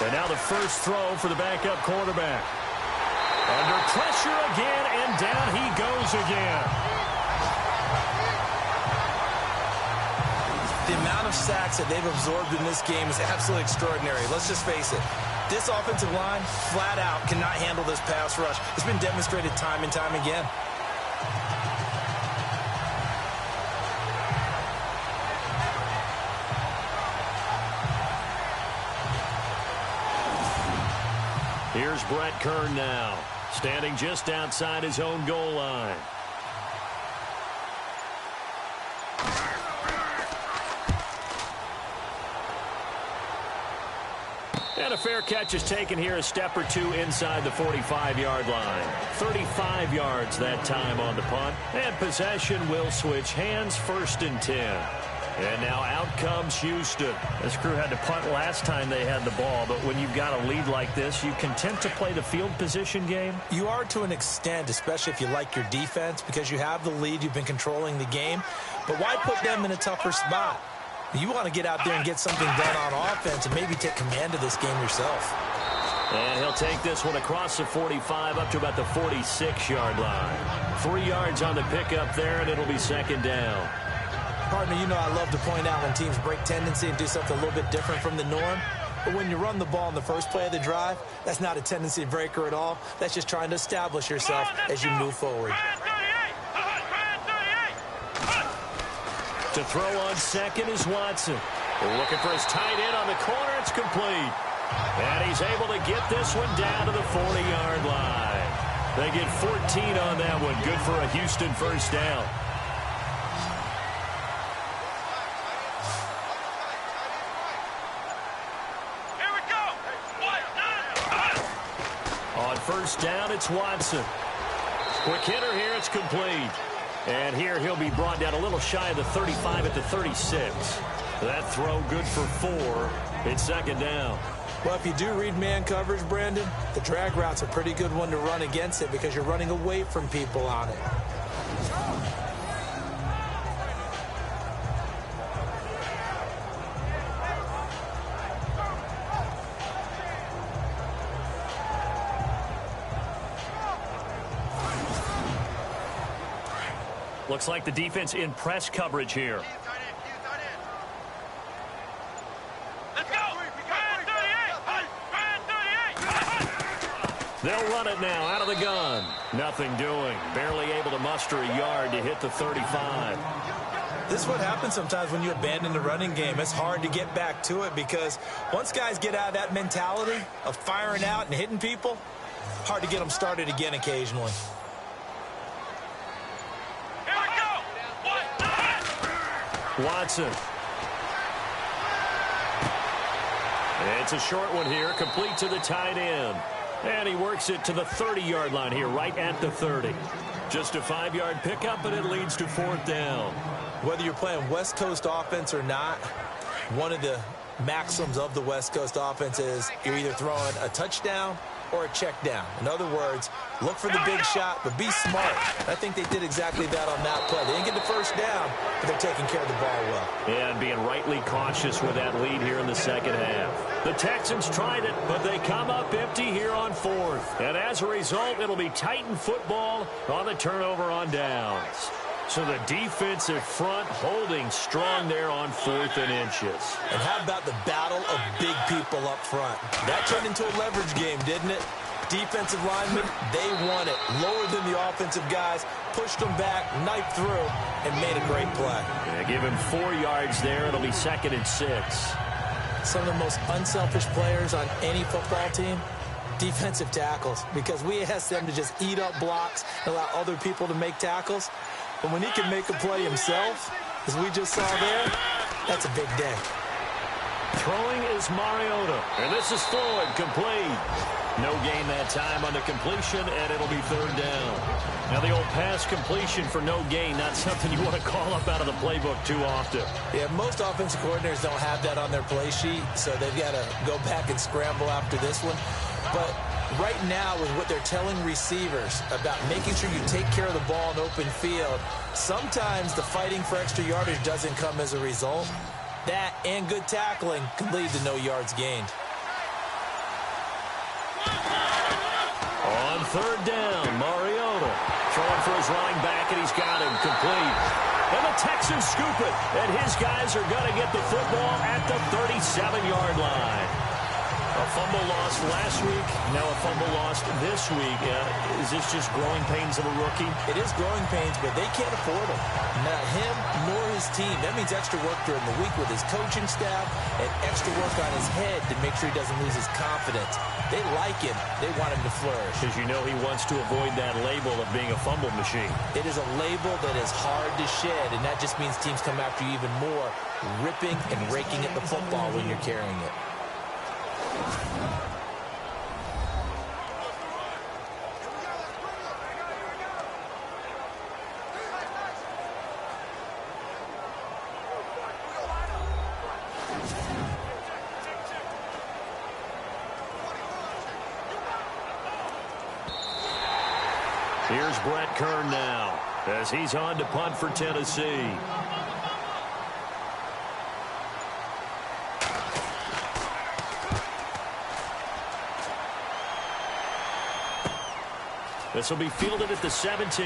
And now the first throw for the backup quarterback. Under pressure again, and down he goes again. The amount of sacks that they've absorbed in this game is absolutely extraordinary. Let's just face it. This offensive line, flat out, cannot handle this pass rush. It's been demonstrated time and time again. Here's Brett Kern now, standing just outside his own goal line. And a fair catch is taken here, a step or two inside the 45-yard line. 35 yards that time on the punt. And possession will switch hands, 1st and 10. And now out comes Houston. This crew had to punt last time they had the ball, but when you've got a lead like this, you content to play the field position game? You are to an extent, especially if you like your defense, because you have the lead, you've been controlling the game. But why put them in a tougher spot? You want to get out there and get something done on offense and maybe take command of this game yourself. And he'll take this one across the 45 up to about the 46-yard line. 3 yards on the pickup there, and it'll be 2nd down. Partner, you know I love to point out when teams break tendency and do something a little bit different from the norm. But when you run the ball in the first play of the drive, that's not a tendency breaker at all. That's just trying to establish yourself as you move forward. To throw on second is Watson. Looking for his tight end on the corner. It's complete. And he's able to get this one down to the 40-yard line. They get 14 on that one. Good for a Houston 1st down. Here we go. On 1st down, it's Watson. Quick hitter here. It's complete. And here he'll be brought down a little shy of the 35 at the 36. That throw good for 4. It's 2nd down. Well, if you do read man coverage, Brandon, the drag route's a pretty good one to run against it because you're running away from people on it. Looks like the defense in press coverage here. Let's go. They'll run it now out of the gun. Nothing doing. Barely able to muster a yard to hit the 35. This is what happens sometimes when you abandon the running game. It's hard to get back to it because once guys get out of that mentality of firing out and hitting people, hard to get them started again occasionally. Watson. It's a short one here, complete to the tight end. And he works it to the 30-yard line here, right at the 30. Just a 5-yard pickup, and it leads to 4th down. Whether you're playing West Coast offense or not, one of the maxims of the West Coast offense is you're either throwing a touchdown or a check down. In other words, look for the big shot, but be smart. I think they did exactly that on that play. They didn't get the 1st down, but they're taking care of the ball well. And being rightly cautious with that lead here in the 2nd half. The Texans tried it, but they come up empty here on 4th. And as a result, it'll be Titan football on the turnover on downs. So the defensive front holding strong there on 4th and inches. And how about the battle of big people up front? That turned into a leverage game, didn't it? Defensive linemen, they won it. Lower than the offensive guys, pushed them back, knifed through, and made a great play. Yeah, give him 4 yards there. It'll be 2nd and 6. Some of the most unselfish players on any football team, defensive tackles, because we ask them to just eat up blocks and allow other people to make tackles. But when he can make a play himself, as we just saw there, that's a big day. Throwing is Mariota, and this is Floyd, complete. No gain that time on the completion, and it'll be 3rd down. Now the old pass completion for no gain, not something you want to call up out of the playbook too often. Yeah, most offensive coordinators don't have that on their play sheet, so they've got to go back and scramble after this one. But right now with what they're telling receivers about making sure you take care of the ball in open field, sometimes the fighting for extra yardage doesn't come as a result. That and good tackling can lead to no yards gained. On 3rd down, Mariota throwing for his running back, and he's got him complete. and the Texans scoop it. And his guys are going to get the football at the 37-yard line. A fumble lost last week, now a fumble lost this week. Is this just growing pains of a rookie? It is growing pains, but they can't afford them. Not him nor his team. That means extra work during the week with his coaching staff and extra work on his head to make sure he doesn't lose his confidence. They like him. They want him to flourish. Because you know he wants to avoid that label of being a fumble machine. It is a label that is hard to shed, and that just means teams come after you even more, ripping and raking at the football when you're carrying it. Here's Brett Kern now as he's on to punt for Tennessee. This will be fielded at the 17.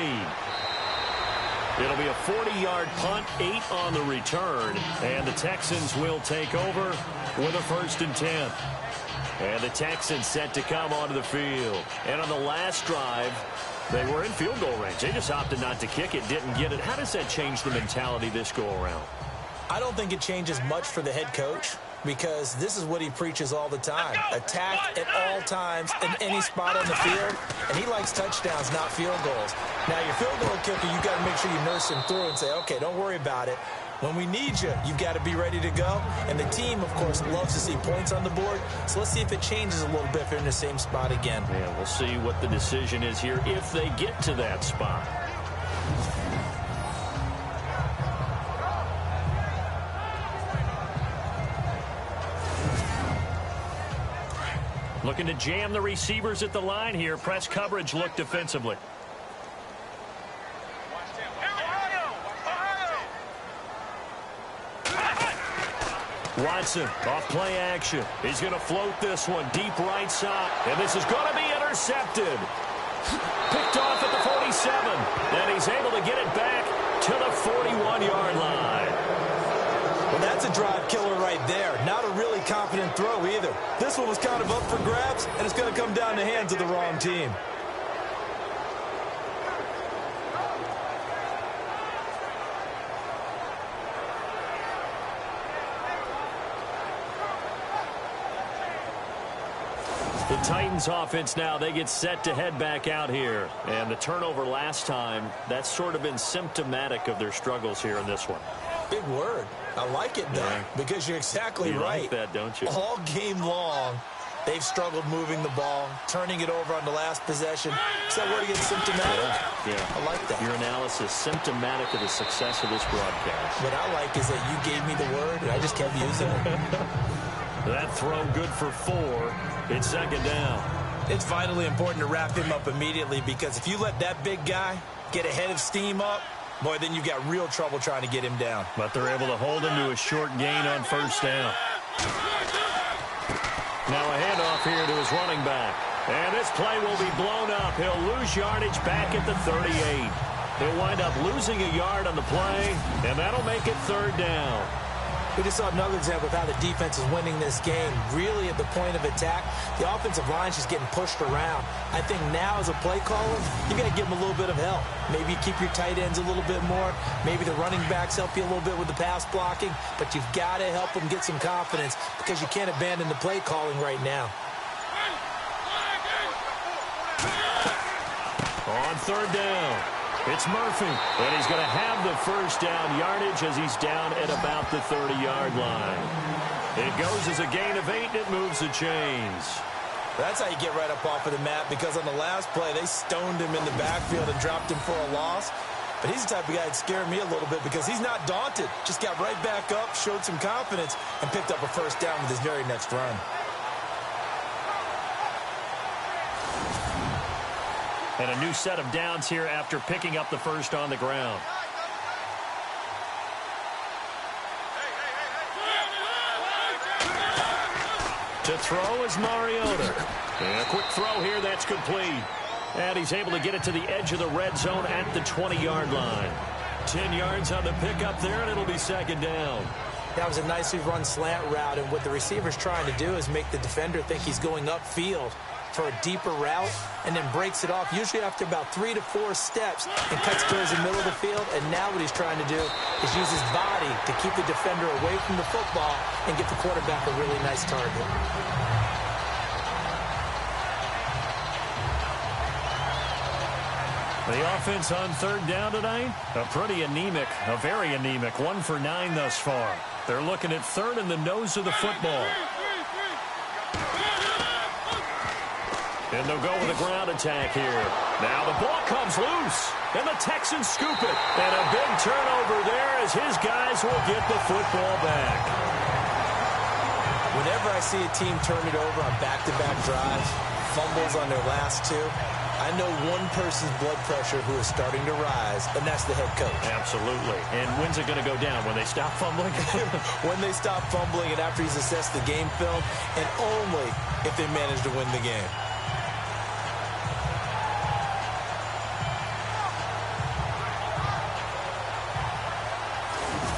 It'll be a 40-yard punt, 8 on the return, and the Texans will take over with a 1st and 10. And the Texans set to come onto the field. And on the last drive, they were in field goal range. They just opted not to kick it, didn't get it. How does that change the mentality this go-around? I don't think it changes much for the head coach, because this is what he preaches all the time. Attack at all times in any spot on the field, and he likes touchdowns, not field goals. Now, your field goal kicker, you've got to make sure you nurse him through and say, okay, don't worry about it. When we need you, you've got to be ready to go. And the team, of course, loves to see points on the board. So let's see if it changes a little bit if they're in the same spot again. Yeah, we'll see what the decision is here if they get to that spot. Looking to jam the receivers at the line here. Press coverage look defensively. Watson off play action. He's going to float this one deep right side. And this is going to be intercepted. Picked off at the 47. And he's able to get it back to the 41-yard line. Well, that's a drive killer right there. Not a really confident throw either. This one was kind of up for grabs, and it's going to come down the hands of the wrong team. The Titans offense now, they get set to head back out here. And the turnover last time, that's sort of been symptomatic of their struggles here in this one. Big word. I like it, though, yeah. Because you're exactly you right. Like that, don't you? All game long, they've struggled moving the ball, turning it over on the last possession. Is that word again, symptomatic? Yeah. I like that. Your analysis, symptomatic of the success of this broadcast. What I like is that you gave me the word, and I just kept using it. That throw good for 4. It's 2nd down. It's vitally important to wrap him up immediately, because if you let that big guy get a head of steam up, boy, then you've got real trouble trying to get him down. But they're able to hold him to a short gain on 1st down. Now a handoff here to his running back. And this play will be blown up. He'll lose yardage back at the 38. He'll wind up losing a yard on the play, and that'll make it 3rd down. We just saw another example of how the defense is winning this game. Really at the point of attack, the offensive line's just getting pushed around. I think now as a play caller, you got to give them a little bit of help. Maybe you keep your tight ends a little bit more. Maybe the running backs help you a little bit with the pass blocking. But you've got to help them get some confidence, because you can't abandon the play calling right now. On 3rd down, it's Murphy, and he's going to have the 1st down yardage as he's down at about the 30-yard line. It goes as a gain of 8, and it moves the chains. That's how you get right up off of the mat, because on the last play, they stoned him in the backfield and dropped him for a loss. But he's the type of guy that scared me a little bit, because he's not daunted. Just got right back up, showed some confidence, and picked up a 1st down with his very next run. And a new set of downs here after picking up the 1st on the ground. To throw is Mariota. And a quick throw here, that's complete. And he's able to get it to the edge of the red zone at the 20-yard line. 10 yards on the pickup there, and it'll be second down. That was a nicely run slant route, and what the receiver's trying to do is make the defender think he's going upfield for a deeper route, and then breaks it off, usually after about 3 to 4 steps, and cuts towards the middle of the field. And now what he's trying to do is use his body to keep the defender away from the football and get the quarterback a really nice target. The offense on third down tonight, a very anemic, 1 for 9 thus far. They're looking at third in the nose of the football. And they'll go with a ground attack here. Now the ball comes loose, and the Texans scoop it. And a big turnover there as his guys will get the football back. Whenever I see a team turn it over on back-to-back drives, fumbles on their last 2, I know one person's blood pressure who is starting to rise, and that's the head coach. Absolutely. And when's it going to go down? When they stop fumbling? When they stop fumbling and after he's assessed the game film, and only if they manage to win the game.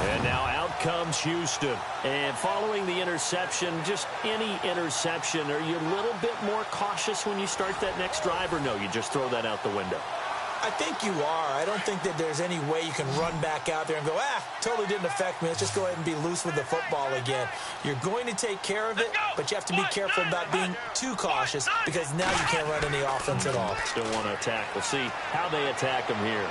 And now out comes Houston. And following the interception, just any interception, are you a little bit more cautious when you start that next drive, or no, you just throw that out the window? I think you are. I don't think that there's any way you can run back out there and go, totally didn't affect me. Let's just go ahead and be loose with the football again. You're going to take care of it, but you have to be careful about being too cautious because now you can't run any offense at all. Still want to attack. We'll see how they attack him here.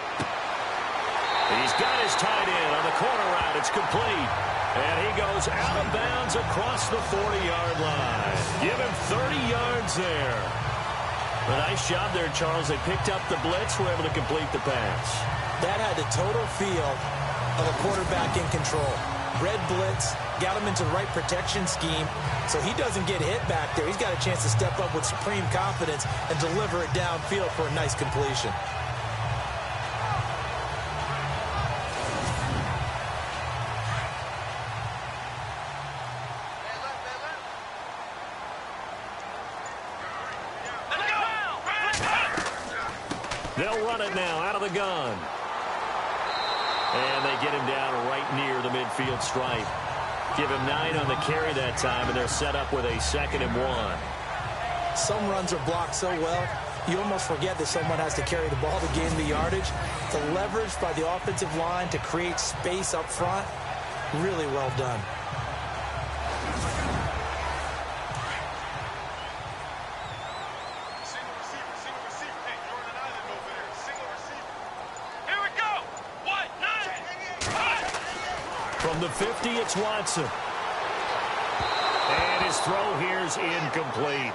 He's got his tight end on the corner route. It's complete. And he goes out of bounds across the 40-yard line. Give him 30 yards there. A nice job there, Charles. They picked up the blitz, were able to complete the pass. That had the total feel of a quarterback in control. Red blitz, got him into the right protection scheme, so he doesn't get hit back there. He's got a chance to step up with supreme confidence and deliver it downfield for a nice completion. They'll run it now out of the gun. And they get him down right near the midfield stripe. Give him 9 on the carry that time, and they're set up with a 2nd and 1. Some runs are blocked so well, you almost forget that someone has to carry the ball to gain the yardage. The leverage by the offensive line to create space up front, really well done. From the 50, it's Watson. And his throw here is incomplete.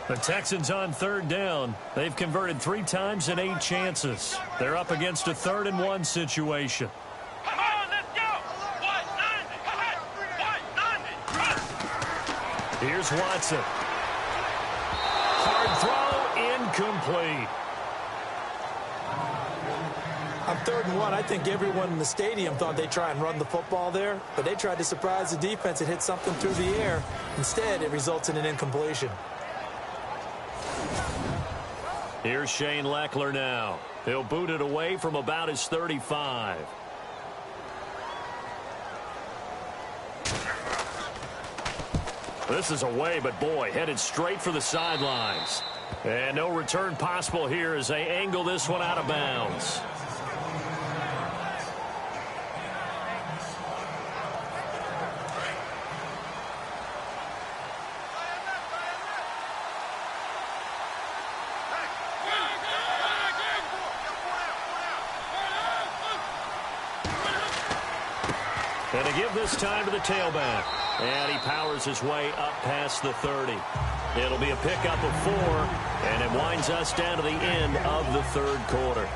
The Texans on third down. They've converted 3 times in 8 chances. They're up against a 3rd and 1 situation. Here's Watson. Hard throw, incomplete. On 3rd and 1, I think everyone in the stadium thought they'd try and run the football there, but they tried to surprise the defense and hit something through the air. Instead, it results in an incompletion. Here's Shane Leckler now. He'll boot it away from about his 35. This is away, but boy, headed straight for the sidelines. And no return possible here as they angle this one out of bounds. And to give this time to the tailback. And he powers his way up past the 30. It'll be a pickup of 4, and it winds us down to the end of the 3rd quarter.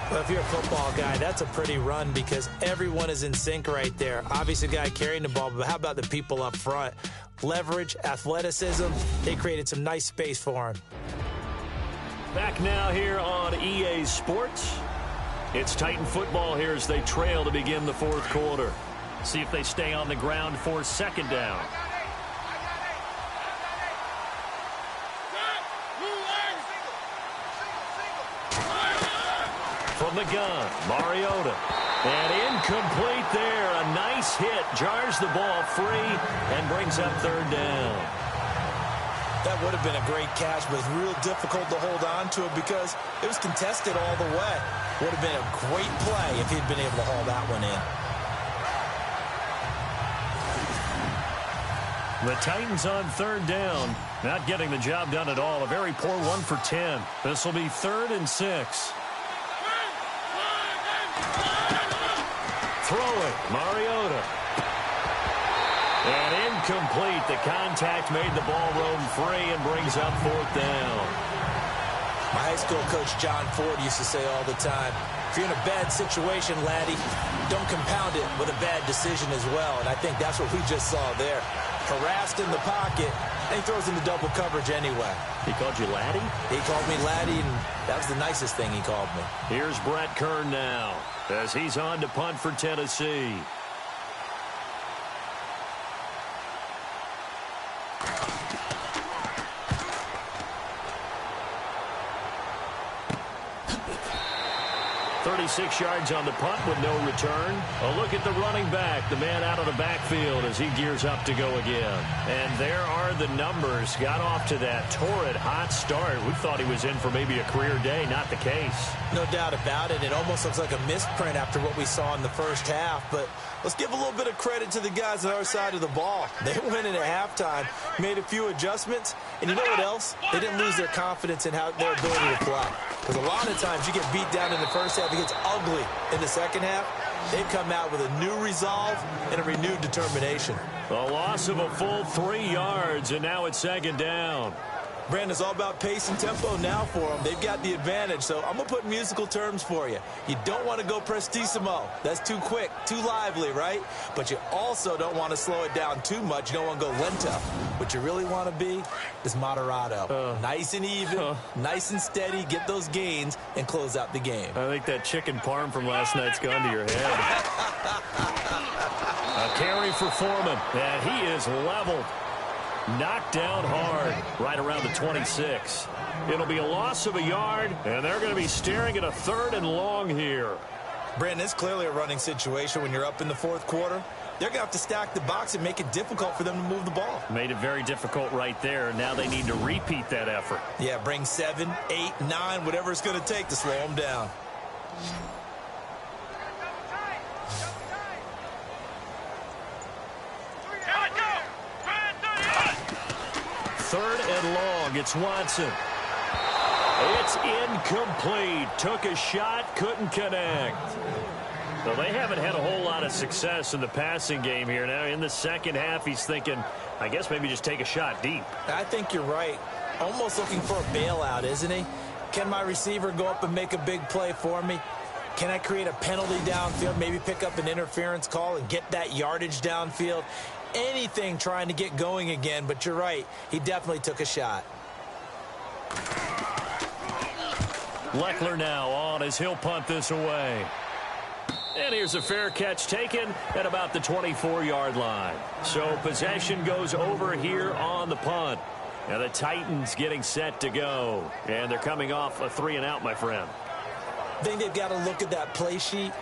Well, if you're a football guy, that's a pretty run because everyone is in sync right there. Obviously, the guy carrying the ball, but how about the people up front? Leverage, athleticism, they created some nice space for him. Back now here on EA Sports. It's Titan football here as they trail to begin the fourth quarter. See if they stay on the ground for second down. From the gun, Mariota. And incomplete there. A nice hit. Jars the ball free and brings up third down. That would have been a great catch, but it's real difficult to hold on to it because it was contested all the way. Would have been a great play if he'd been able to haul that one in. The Titans on third down. Not getting the job done at all. A very poor 1 for 10. This will be 3rd and 6. Throwing, Mariota. And incomplete. The contact made the ball roam free and brings up 4th down. My high school coach, John Ford, used to say all the time, if you're in a bad situation, laddie, don't compound it with a bad decision as well. And I think that's what we just saw there. Harassed in the pocket, and he throws into double coverage anyway. He called you laddie? He called me laddie, and that was the nicest thing he called me. Here's Brett Kern now as he's on to punt for Tennessee. "36 yards on the punt with no return." A look at the running back, the man out of the backfield as he gears up to go again. And there are the numbers. Got off to that torrid hot start. We thought he was in for maybe a career day. Not the case. No doubt about it. It almost looks like a misprint after what we saw in the first half. But let's give a little bit of credit to the guys on our side of the ball. They went in at halftime, made a few adjustments, and you know what else? They didn't lose their confidence in their ability to play. Because a lot of times you get beat down in the first half, it gets ugly in the second half. They've come out with a new resolve and a renewed determination. A loss of a full 3 yards, and now it's second down. Brandon, it's all about pace and tempo now for them. They've got the advantage, so I'm going to put musical terms for you. You don't want to go prestissimo. That's too quick, too lively, right? But you also don't want to slow it down too much. You don't want to go lento. What you really want to be is moderato. Nice and even, nice and steady, get those gains, and close out the game. I think that chicken parm from last night's gone to your head. A carry for Foreman, and he is leveled. Knocked down hard, right around the 26. It'll be a loss of a yard, and they're going to be staring at a 3rd and long here. Brandon, it's clearly a running situation when you're up in the fourth quarter. They're going to have to stack the box and make it difficult for them to move the ball. Made it very difficult right there. Now they need to repeat that effort. Yeah, bring 7, 8, 9, whatever it's going to take to slow them down. Third and long. It's Watson. It's incomplete. Took a shot, couldn't connect. Well, they haven't had a whole lot of success in the passing game here. Now in the second half, he's thinking, I guess maybe just take a shot deep. I think you're right. Almost looking for a bailout, isn't he? Can my receiver go up and make a big play for me? Can I create a penalty downfield, maybe pick up an interference call and get that yardage downfield? Anything trying to get going again, but you're right. He definitely took a shot. Leckler now on as he'll punt this away. And here's a fair catch taken at about the 24-yard line. So possession goes over here on the punt. And the Titans getting set to go. And they're coming off a 3-and-out, my friend. I think they've got to look at that play sheet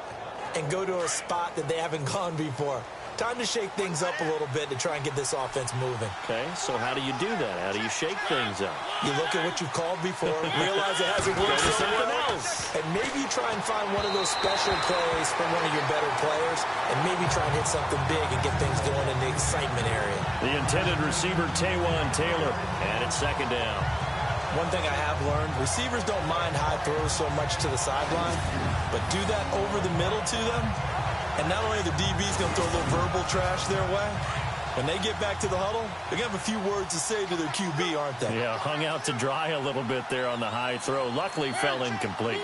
and go to a spot that they haven't gone before. Time to shake things up a little bit to try and get this offense moving. Okay, so how do you do that? How do you shake things up? You look at what you've called before, realize it hasn't worked so well, and maybe try and find one of those special plays from one of your better players, and maybe try and hit something big and get things going in the excitement area. The intended receiver, Taywan Taylor, and it's second down. One thing I have learned, receivers don't mind high throws so much to the sideline, but do that over the middle to them, and not only are the DBs going to throw a little verbal trash their way, when they get back to the huddle, they're going to have a few words to say to their QB, aren't they? Yeah, hung out to dry a little bit there on the high throw. Luckily fell incomplete.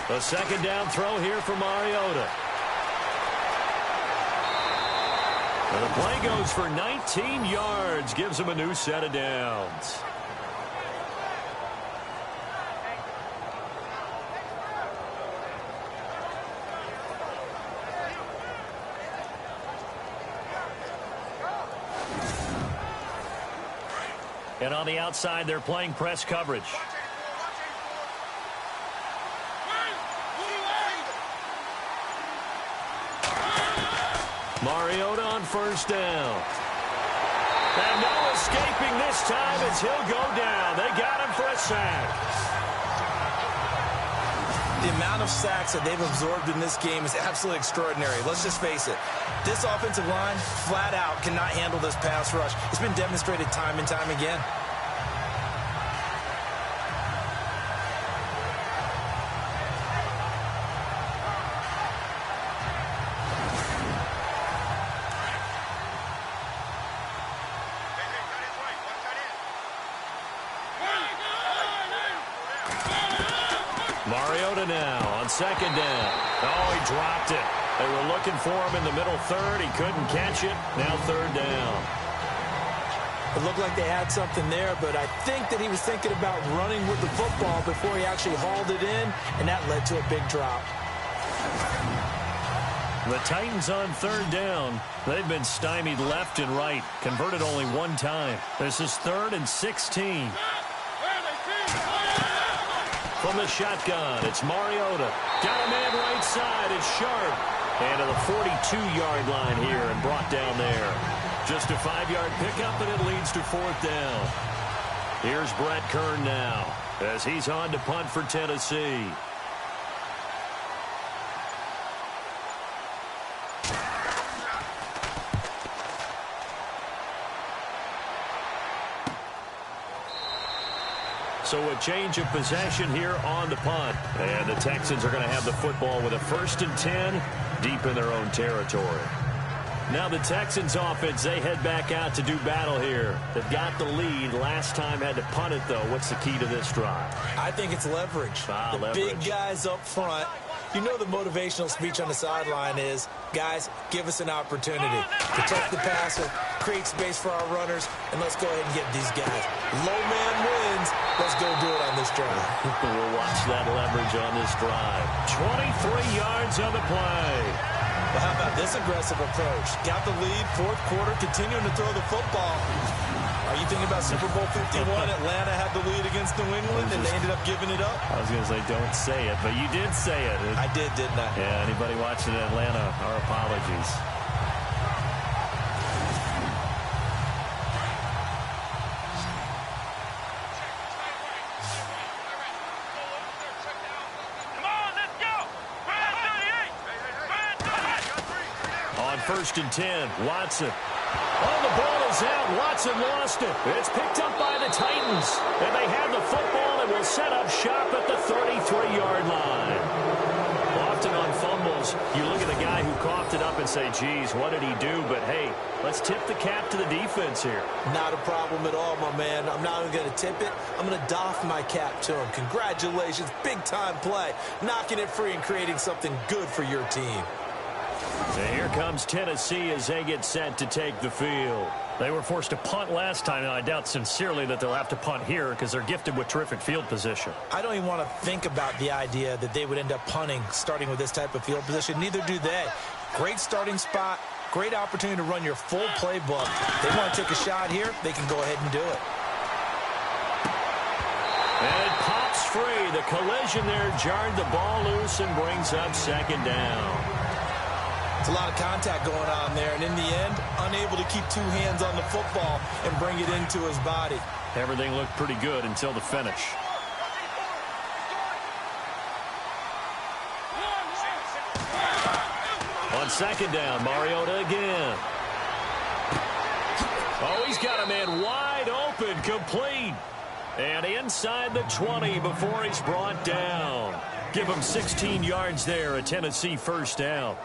A second down throw here for Mariota. And the play goes for 19 yards, gives him a new set of downs. And on the outside, they're playing press coverage. Mariota on first down. And no escaping this time as he'll go down. They got him for a sack. The amount of sacks that they've absorbed in this game is absolutely extraordinary. Let's just face it. This offensive line, flat out, cannot handle this pass rush. It's been demonstrated time and time again. Mariota now on second down. Oh, he dropped it. They were looking for him in the middle third. He couldn't catch it. Now third down. It looked like they had something there, but I think that he was thinking about running with the football before he actually hauled it in, and that led to a big drop. The Titans on third down. They've been stymied left and right. Converted only one time. This is 3rd and 16. From the shotgun, it's Mariota. Got a man right side. It's Sharp. And to the 42-yard line here and brought down there. Just a 5-yard pickup, and it leads to 4th down. Here's Brett Kern now as he's on to punt for Tennessee. So a change of possession here on the punt. And the Texans are going to have the football with a 1st and 10 deep in their own territory. Now the Texans offense, they head back out to do battle here. They've got the lead. Last time had to punt it, though. What's the key to this drive? I think it's leverage. Leverage. Big guys up front. You know the motivational speech on the sideline is, guys, give us an opportunity. Protect the passer, create space for our runners, and let's go ahead and get these guys. Low man wins. Let's go do it on this drive. We'll watch that leverage on this drive. 23 yards on the play. Well, how about this aggressive approach? Got the lead, 4th quarter, continuing to throw the football. Are you thinking about Super Bowl 51? Atlanta had the lead against New England, and they ended up giving it up? I was going to say, don't say it, but you did say it. I did, didn't I? Yeah, anybody watching Atlanta, our apologies. On 1st and 10, Watson. Oh, the ball is out. Watson lost it. It's picked up by the Titans. And they have the football and will set up shop at the 33-yard line. Often on fumbles, you look at the guy who coughed it up and say, geez, what did he do? But, hey, let's tip the cap to the defense here. Not a problem at all, my man. I'm not even going to tip it. I'm going to doff my cap to him. Congratulations. Big-time play. Knocking it free and creating something good for your team. And here comes Tennessee as they get set to take the field. They were forced to punt last time, and I doubt sincerely that they'll have to punt here because they're gifted with terrific field position. I don't even want to think about the idea that they would end up punting starting with this type of field position. Neither do they. Great starting spot, great opportunity to run your full playbook. They want to take a shot here, they can go ahead and do it. And it pops free. The collision there jarred the ball loose and brings up 2nd down. It's a lot of contact going on there, and in the end, unable to keep 2 hands on the football and bring it into his body. Everything looked pretty good until the finish. On 2nd down, Mariota again. Oh, he's got a man wide open, complete. And inside the 20 before he's brought down. Give him 16 yards there, a Tennessee 1st down.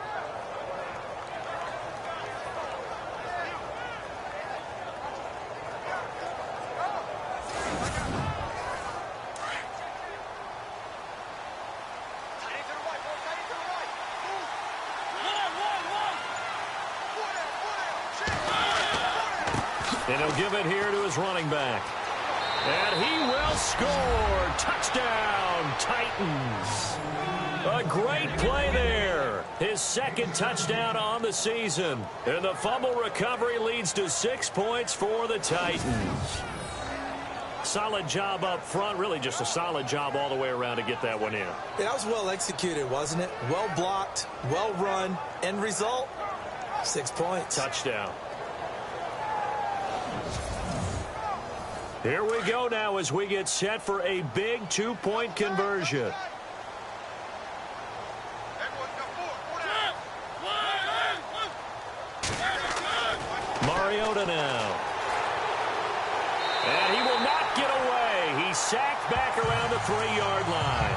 And he'll give it here to his running back. And he will score. Touchdown, Titans. A great play there. His 2nd touchdown on the season. And the fumble recovery leads to 6 points for the Titans. Solid job up front. Really just a solid job all the way around to get that one in. Yeah, that was well executed, wasn't it? Well blocked, well run. End result, 6 points. Touchdown. Here we go now as we get set for a big 2-point conversion. Mariota now. And he will not get away. He's sacked back around the 3-yard line.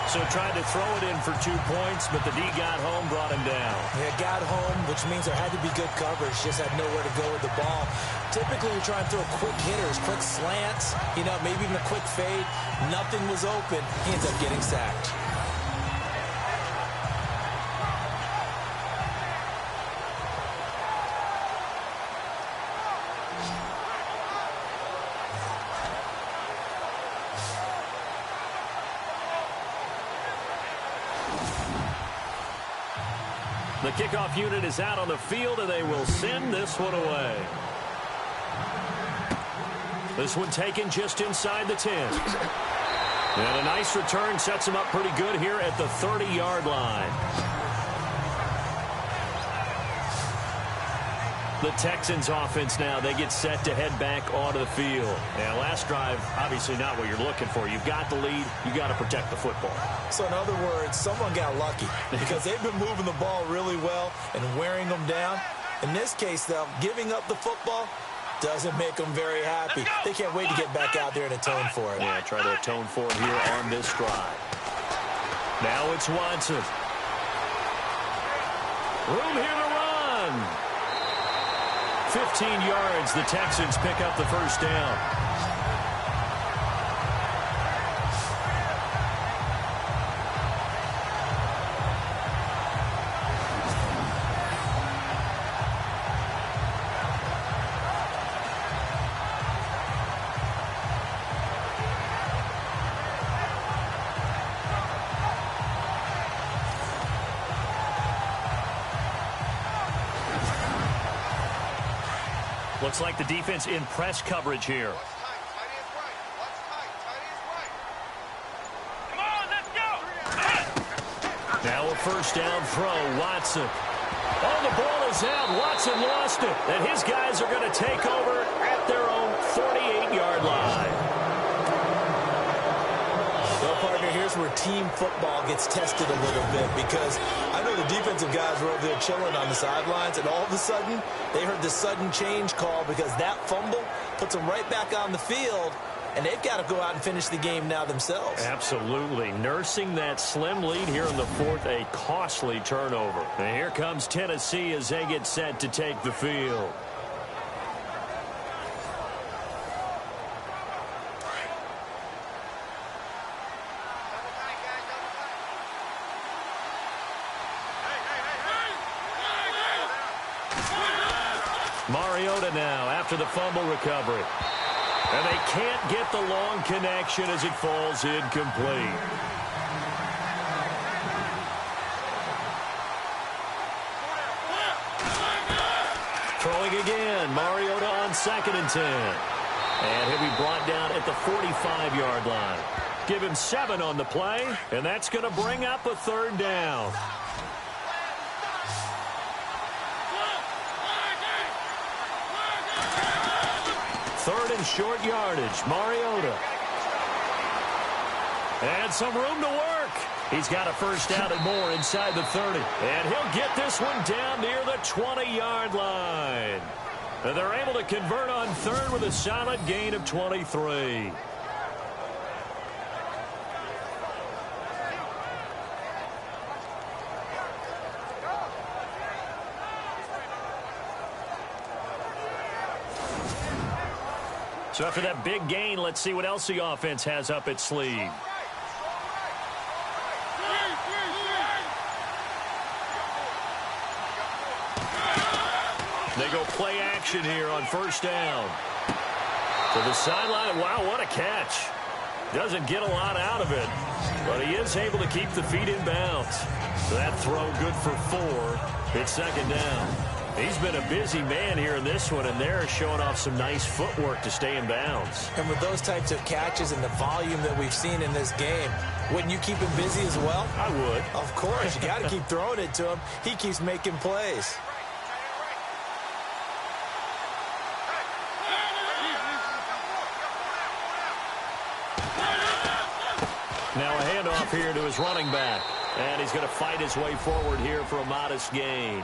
So tried to throw it in for 2 points, but the D got home, brought him down. Yeah, got home, which means there had to be good coverage. Just had nowhere to go with the ball. Typically, you're trying to throw quick hitters, quick slants, maybe even a quick fade. Nothing was open. He ends up getting sacked. The kickoff unit is out on the field, and they will send this one away. This one taken just inside the 10. And a nice return sets him up pretty good here at the 30-yard line. The Texans offense now, they get set to head back onto the field. And last drive, obviously not what you're looking for. You've got the lead. You've got to protect the football. So in other words, someone got lucky because they've been moving the ball really well and wearing them down. In this case, though, giving up the football doesn't make them very happy. They can't wait to get back out there and atone for it. Yeah, try to atone for it here on this drive. Now it's Watson. Room here to run. 15 yards, the Texans pick up the first down. Looks like the defense in press coverage here. Now a first down throw, Watson. Oh, the ball is out. Watson lost it. And his guys are going to take over at their own 48-yard line. Well, partner, here's where team football gets tested a little bit because I know the defensive guys were over there chilling on the sidelines, and all of a sudden, they heard the sudden change call because that fumble puts them right back on the field, and they've got to go out and finish the game now themselves. Absolutely. Nursing that slim lead here in the fourth, a costly turnover. And here comes Tennessee as they get set to take the field. Mariota now after the fumble recovery. And they can't get the long connection as it falls incomplete. Throwing again. Mariota on 2nd and 10. And he'll be brought down at the 45-yard line. Give him 7 on the play, and that's going to bring up a 3rd down. 3rd and short yardage. Mariota. And some room to work. He's got a first down and more inside the 30. And he'll get this one down near the 20-yard line. And they're able to convert on 3rd with a solid gain of 23. So after that big gain, let's see what else the offense has up its sleeve. They go play action here on 1st down. To the sideline. Wow, what a catch. Doesn't get a lot out of it, but he is able to keep the feet in bounds. That throw good for 4. It's 2nd down. He's been a busy man here in this one, and they're showing off some nice footwork to stay in bounds. And with those types of catches and the volume that we've seen in this game, wouldn't you keep him busy as well? I would. Of course. You got to keep throwing it to him. He keeps making plays. Now a handoff here to his running back. And he's going to fight his way forward here for a modest gain.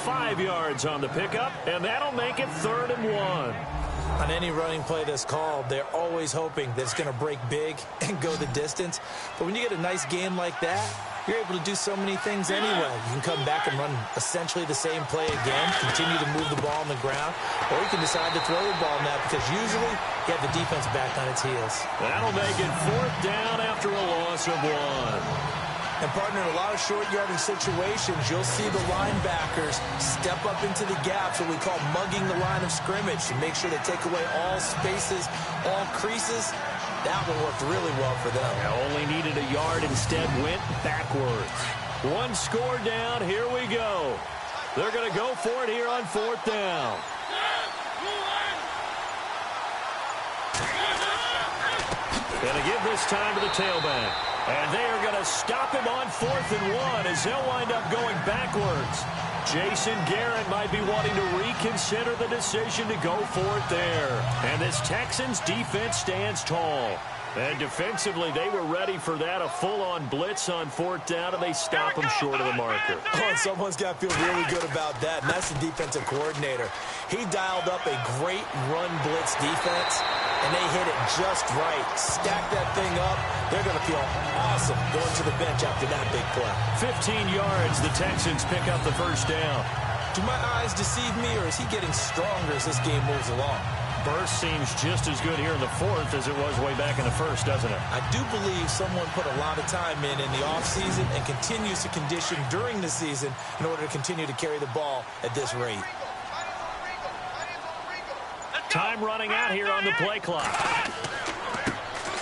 5 yards on the pickup, and that'll make it 3rd and 1. On any running play that's called, they're always hoping that it's going to break big and go the distance. But when you get a nice game like that, you're able to do so many things anyway. You can come back and run essentially the same play again, continue to move the ball on the ground, or you can decide to throw the ball now because usually you have the defense back on its heels. That'll make it 4th down after a loss of 1. And, partner, in a lot of short yardage situations, you'll see the linebackers step up into the gaps, what we call mugging the line of scrimmage, to make sure they take away all spaces, all creases. That one worked really well for them. Only needed a yard, instead went backwards. 1 score down, here we go. They're going to go for it here on 4th down. Going to give this time to the tailback. And they are going to stop him on 4th and 1 as they'll wind up going backwards. Jason Garrett might be wanting to reconsider the decision to go for it there. And this Texans defense stands tall. And defensively, they were ready for that, a full-on blitz on 4th down, and they stop him short of the marker. Oh, and someone's got to feel really good about that, and that's the defensive coordinator. He dialed up a great run blitz defense, and they hit it just right. Stack that thing up. They're going to feel awesome going to the bench after that big play. 15 yards, the Texans pick up the 1st down. Do my eyes deceive me, or is he getting stronger as this game moves along? Burst seems just as good here in the 4th as it was way back in the 1st, doesn't it? I do believe someone put a lot of time in the offseason and continues to condition during the season in order to continue to carry the ball at this rate. Time running out here on the play clock.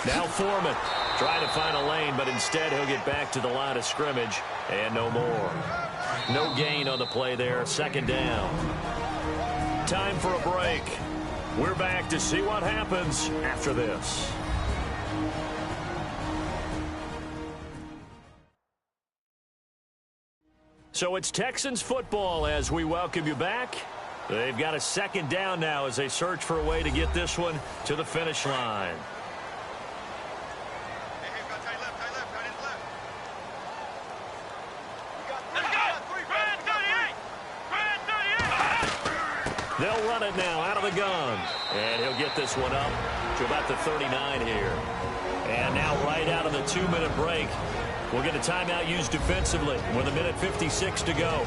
Now Foreman trying to find a lane, but instead he'll get back to the line of scrimmage and no more. No gain on the play there, 2nd down. Time for a break. We're back to see what happens after this. So it's Texans football as we welcome you back. They've got a 2nd down now as they search for a way to get this one to the finish line. They'll run it now out of the gun. And he'll get this one up to about the 39 here. And now right out of the 2-minute break, we'll get a timeout used defensively with 1:56 to go.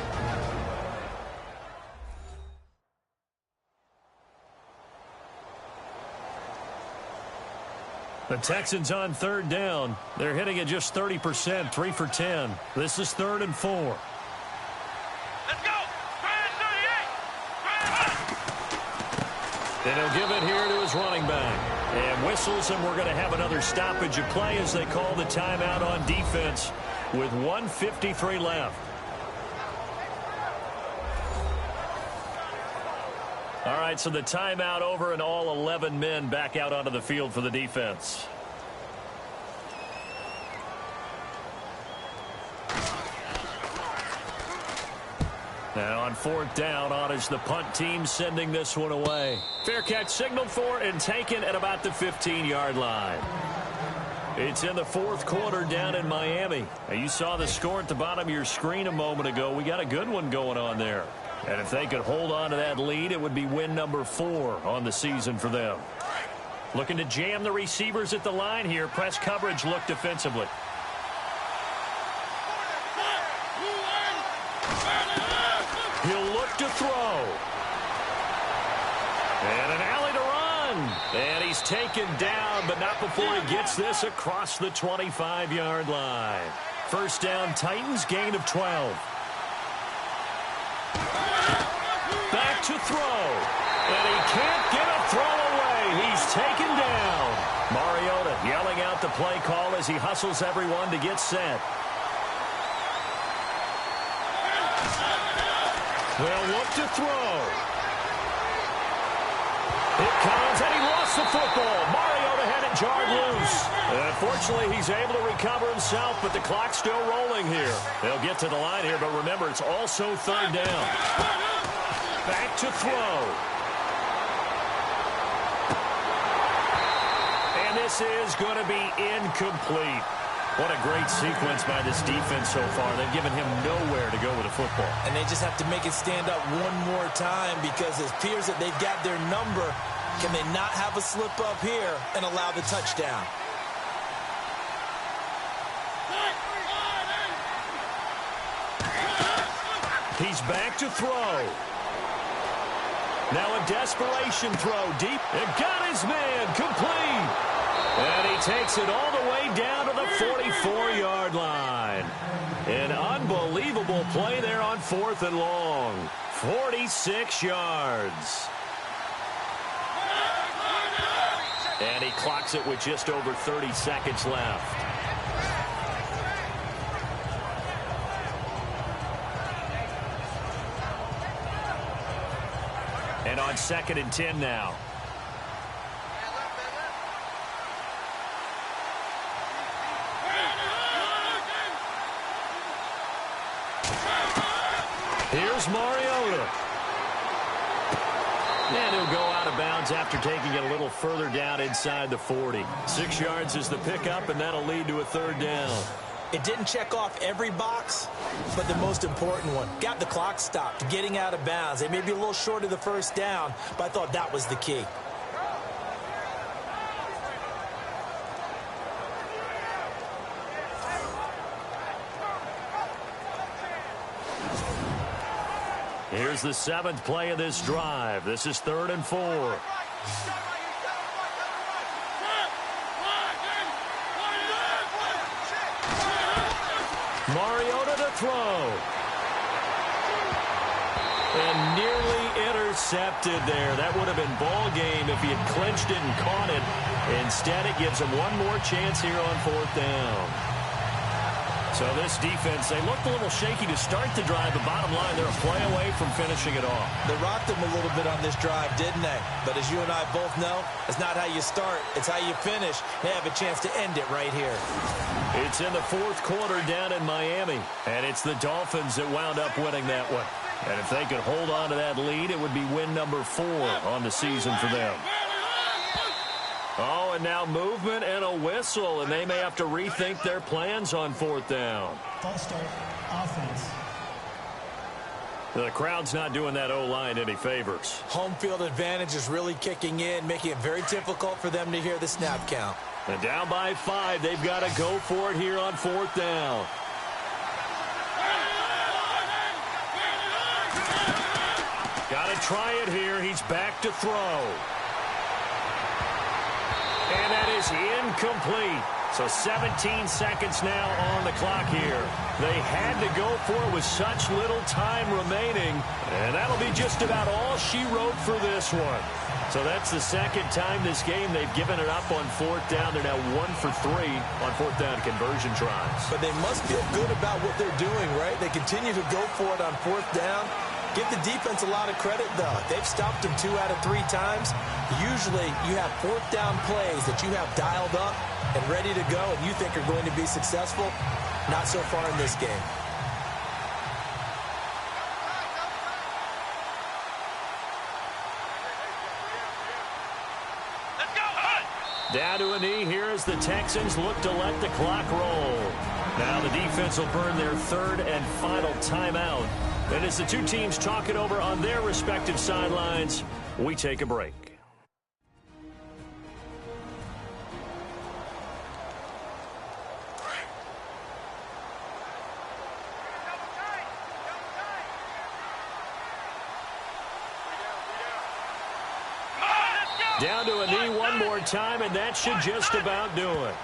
The Texans on 3rd down. They're hitting it just 30%, 3 for 10. This is 3rd and 4. And he'll give it here to his running back. And whistles, and we're going to have another stoppage of play as they call the timeout on defense with 1:53 left. All right, so the timeout over and all 11 men back out onto the field for the defense. Now on 4th down, on is the punt team sending this one away. Fair catch signaled for and taken at about the 15-yard line. It's in the 4th quarter down in Miami. Now, you saw the score at the bottom of your screen a moment ago. We got a good one going on there. And if they could hold on to that lead, it would be win number 4 on the season for them. Looking to jam the receivers at the line here. Press coverage look defensively. He'll look to throw. And an alley to run. And he's taken down, but not before he gets this across the 25-yard line. 1st down, Titans, gain of 12. Back to throw. And he can't get a throw away. He's taken down. Mariota yelling out the play call as he hustles everyone to get set. They'll look to throw. It comes, and he lost the football. Mariota had it jarred loose. Unfortunately, he's able to recover himself, but the clock's still rolling here. They'll get to the line here, but remember, it's also third down. Back to throw. And this is going to be incomplete. What a great sequence by this defense so far. They've given him nowhere to go with the football. And they just have to make it stand up one more time because it appears that they've got their number. Can they not have a slip up here and allow the touchdown? He's back to throw. Now a desperation throw deep. And got his man complete. And he takes it all the way down to the 44-yard line. An unbelievable play there on 4th and long. 46 yards. And he clocks it with just over 30 seconds left. And on 2nd and 10 now. Here's Mariota. And he'll go out of bounds after taking it a little further down inside the 40. 6 yards is the pickup, and that'll lead to a third down. It didn't check off every box, but the most important one. Got the clock stopped, getting out of bounds. They may be a little short of the first down, but I thought that was the key. Here's the 7th play of this drive. This is 3rd and 4. Mariota to throw. And nearly intercepted there. That would have been ball game if he had clinched it and caught it. Instead, it gives him one more chance here on 4th down. So this defense, they looked a little shaky to start the drive. The bottom line, they're a play away from finishing it off. They rocked them a little bit on this drive, didn't they? But as you and I both know, it's not how you start, it's how you finish. They have a chance to end it right here. It's in the 4th quarter down in Miami, and it's the Dolphins that wound up winning that one. And if they could hold on to that lead, it would be win number 4 on the season for them. Oh, and now movement and a whistle, and they may have to rethink their plans on 4th down. False start, offense. The crowd's not doing that O-line any favors. Home field advantage is really kicking in, making it very difficult for them to hear the snap count. And down by 5, they've got to go for it here on 4th down. Got to try it here. He's back to throw. And that is incomplete. So 17 seconds now on the clock here. They had to go for it with such little time remaining. And that'll be just about all she wrote for this one. So that's the 2nd time this game they've given it up on 4th down. They're now 1 for 3 on 4th down conversion tries. But they must feel good about what they're doing, right? They continue to go for it on 4th down. Give the defense a lot of credit, though. They've stopped them 2 out of 3 times. Usually, you have 4th down plays that you have dialed up and ready to go and you think are going to be successful. Not so far in this game. Down to a knee here as the Texans look to let the clock roll. Now the defense will burn their 3rd and final timeout. And as the 2 teams talk it over on their respective sidelines, we take a break. Down to a knee one more time, and that should just about do it.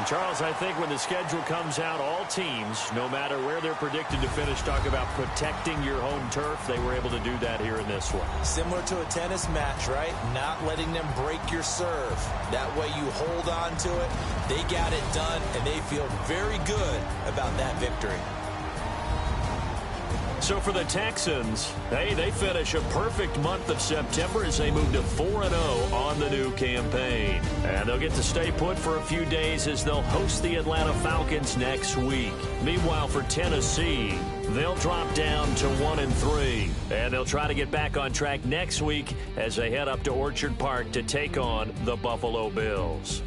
Charles, I think when the schedule comes out, all teams, no matter where they're predicted to finish, talk about protecting your home turf. They were able to do that here in this one. Similar to a tennis match, right? Not letting them break your serve. That way you hold on to it. They got it done, and they feel very good about that victory. So for the Texans, they finish a perfect month of September as they move to 4-0 on the new campaign. And they'll get to stay put for a few days as they'll host the Atlanta Falcons next week. Meanwhile, for Tennessee, they'll drop down to 1-3. And they'll try to get back on track next week as they head up to Orchard Park to take on the Buffalo Bills.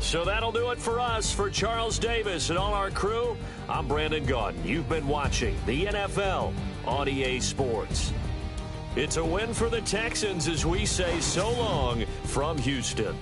So that'll do it for us. For Charles Davis and all our crew, I'm Brandon Gaudin. You've been watching the NFL on EA Sports. It's a win for the Texans as we say so long from Houston.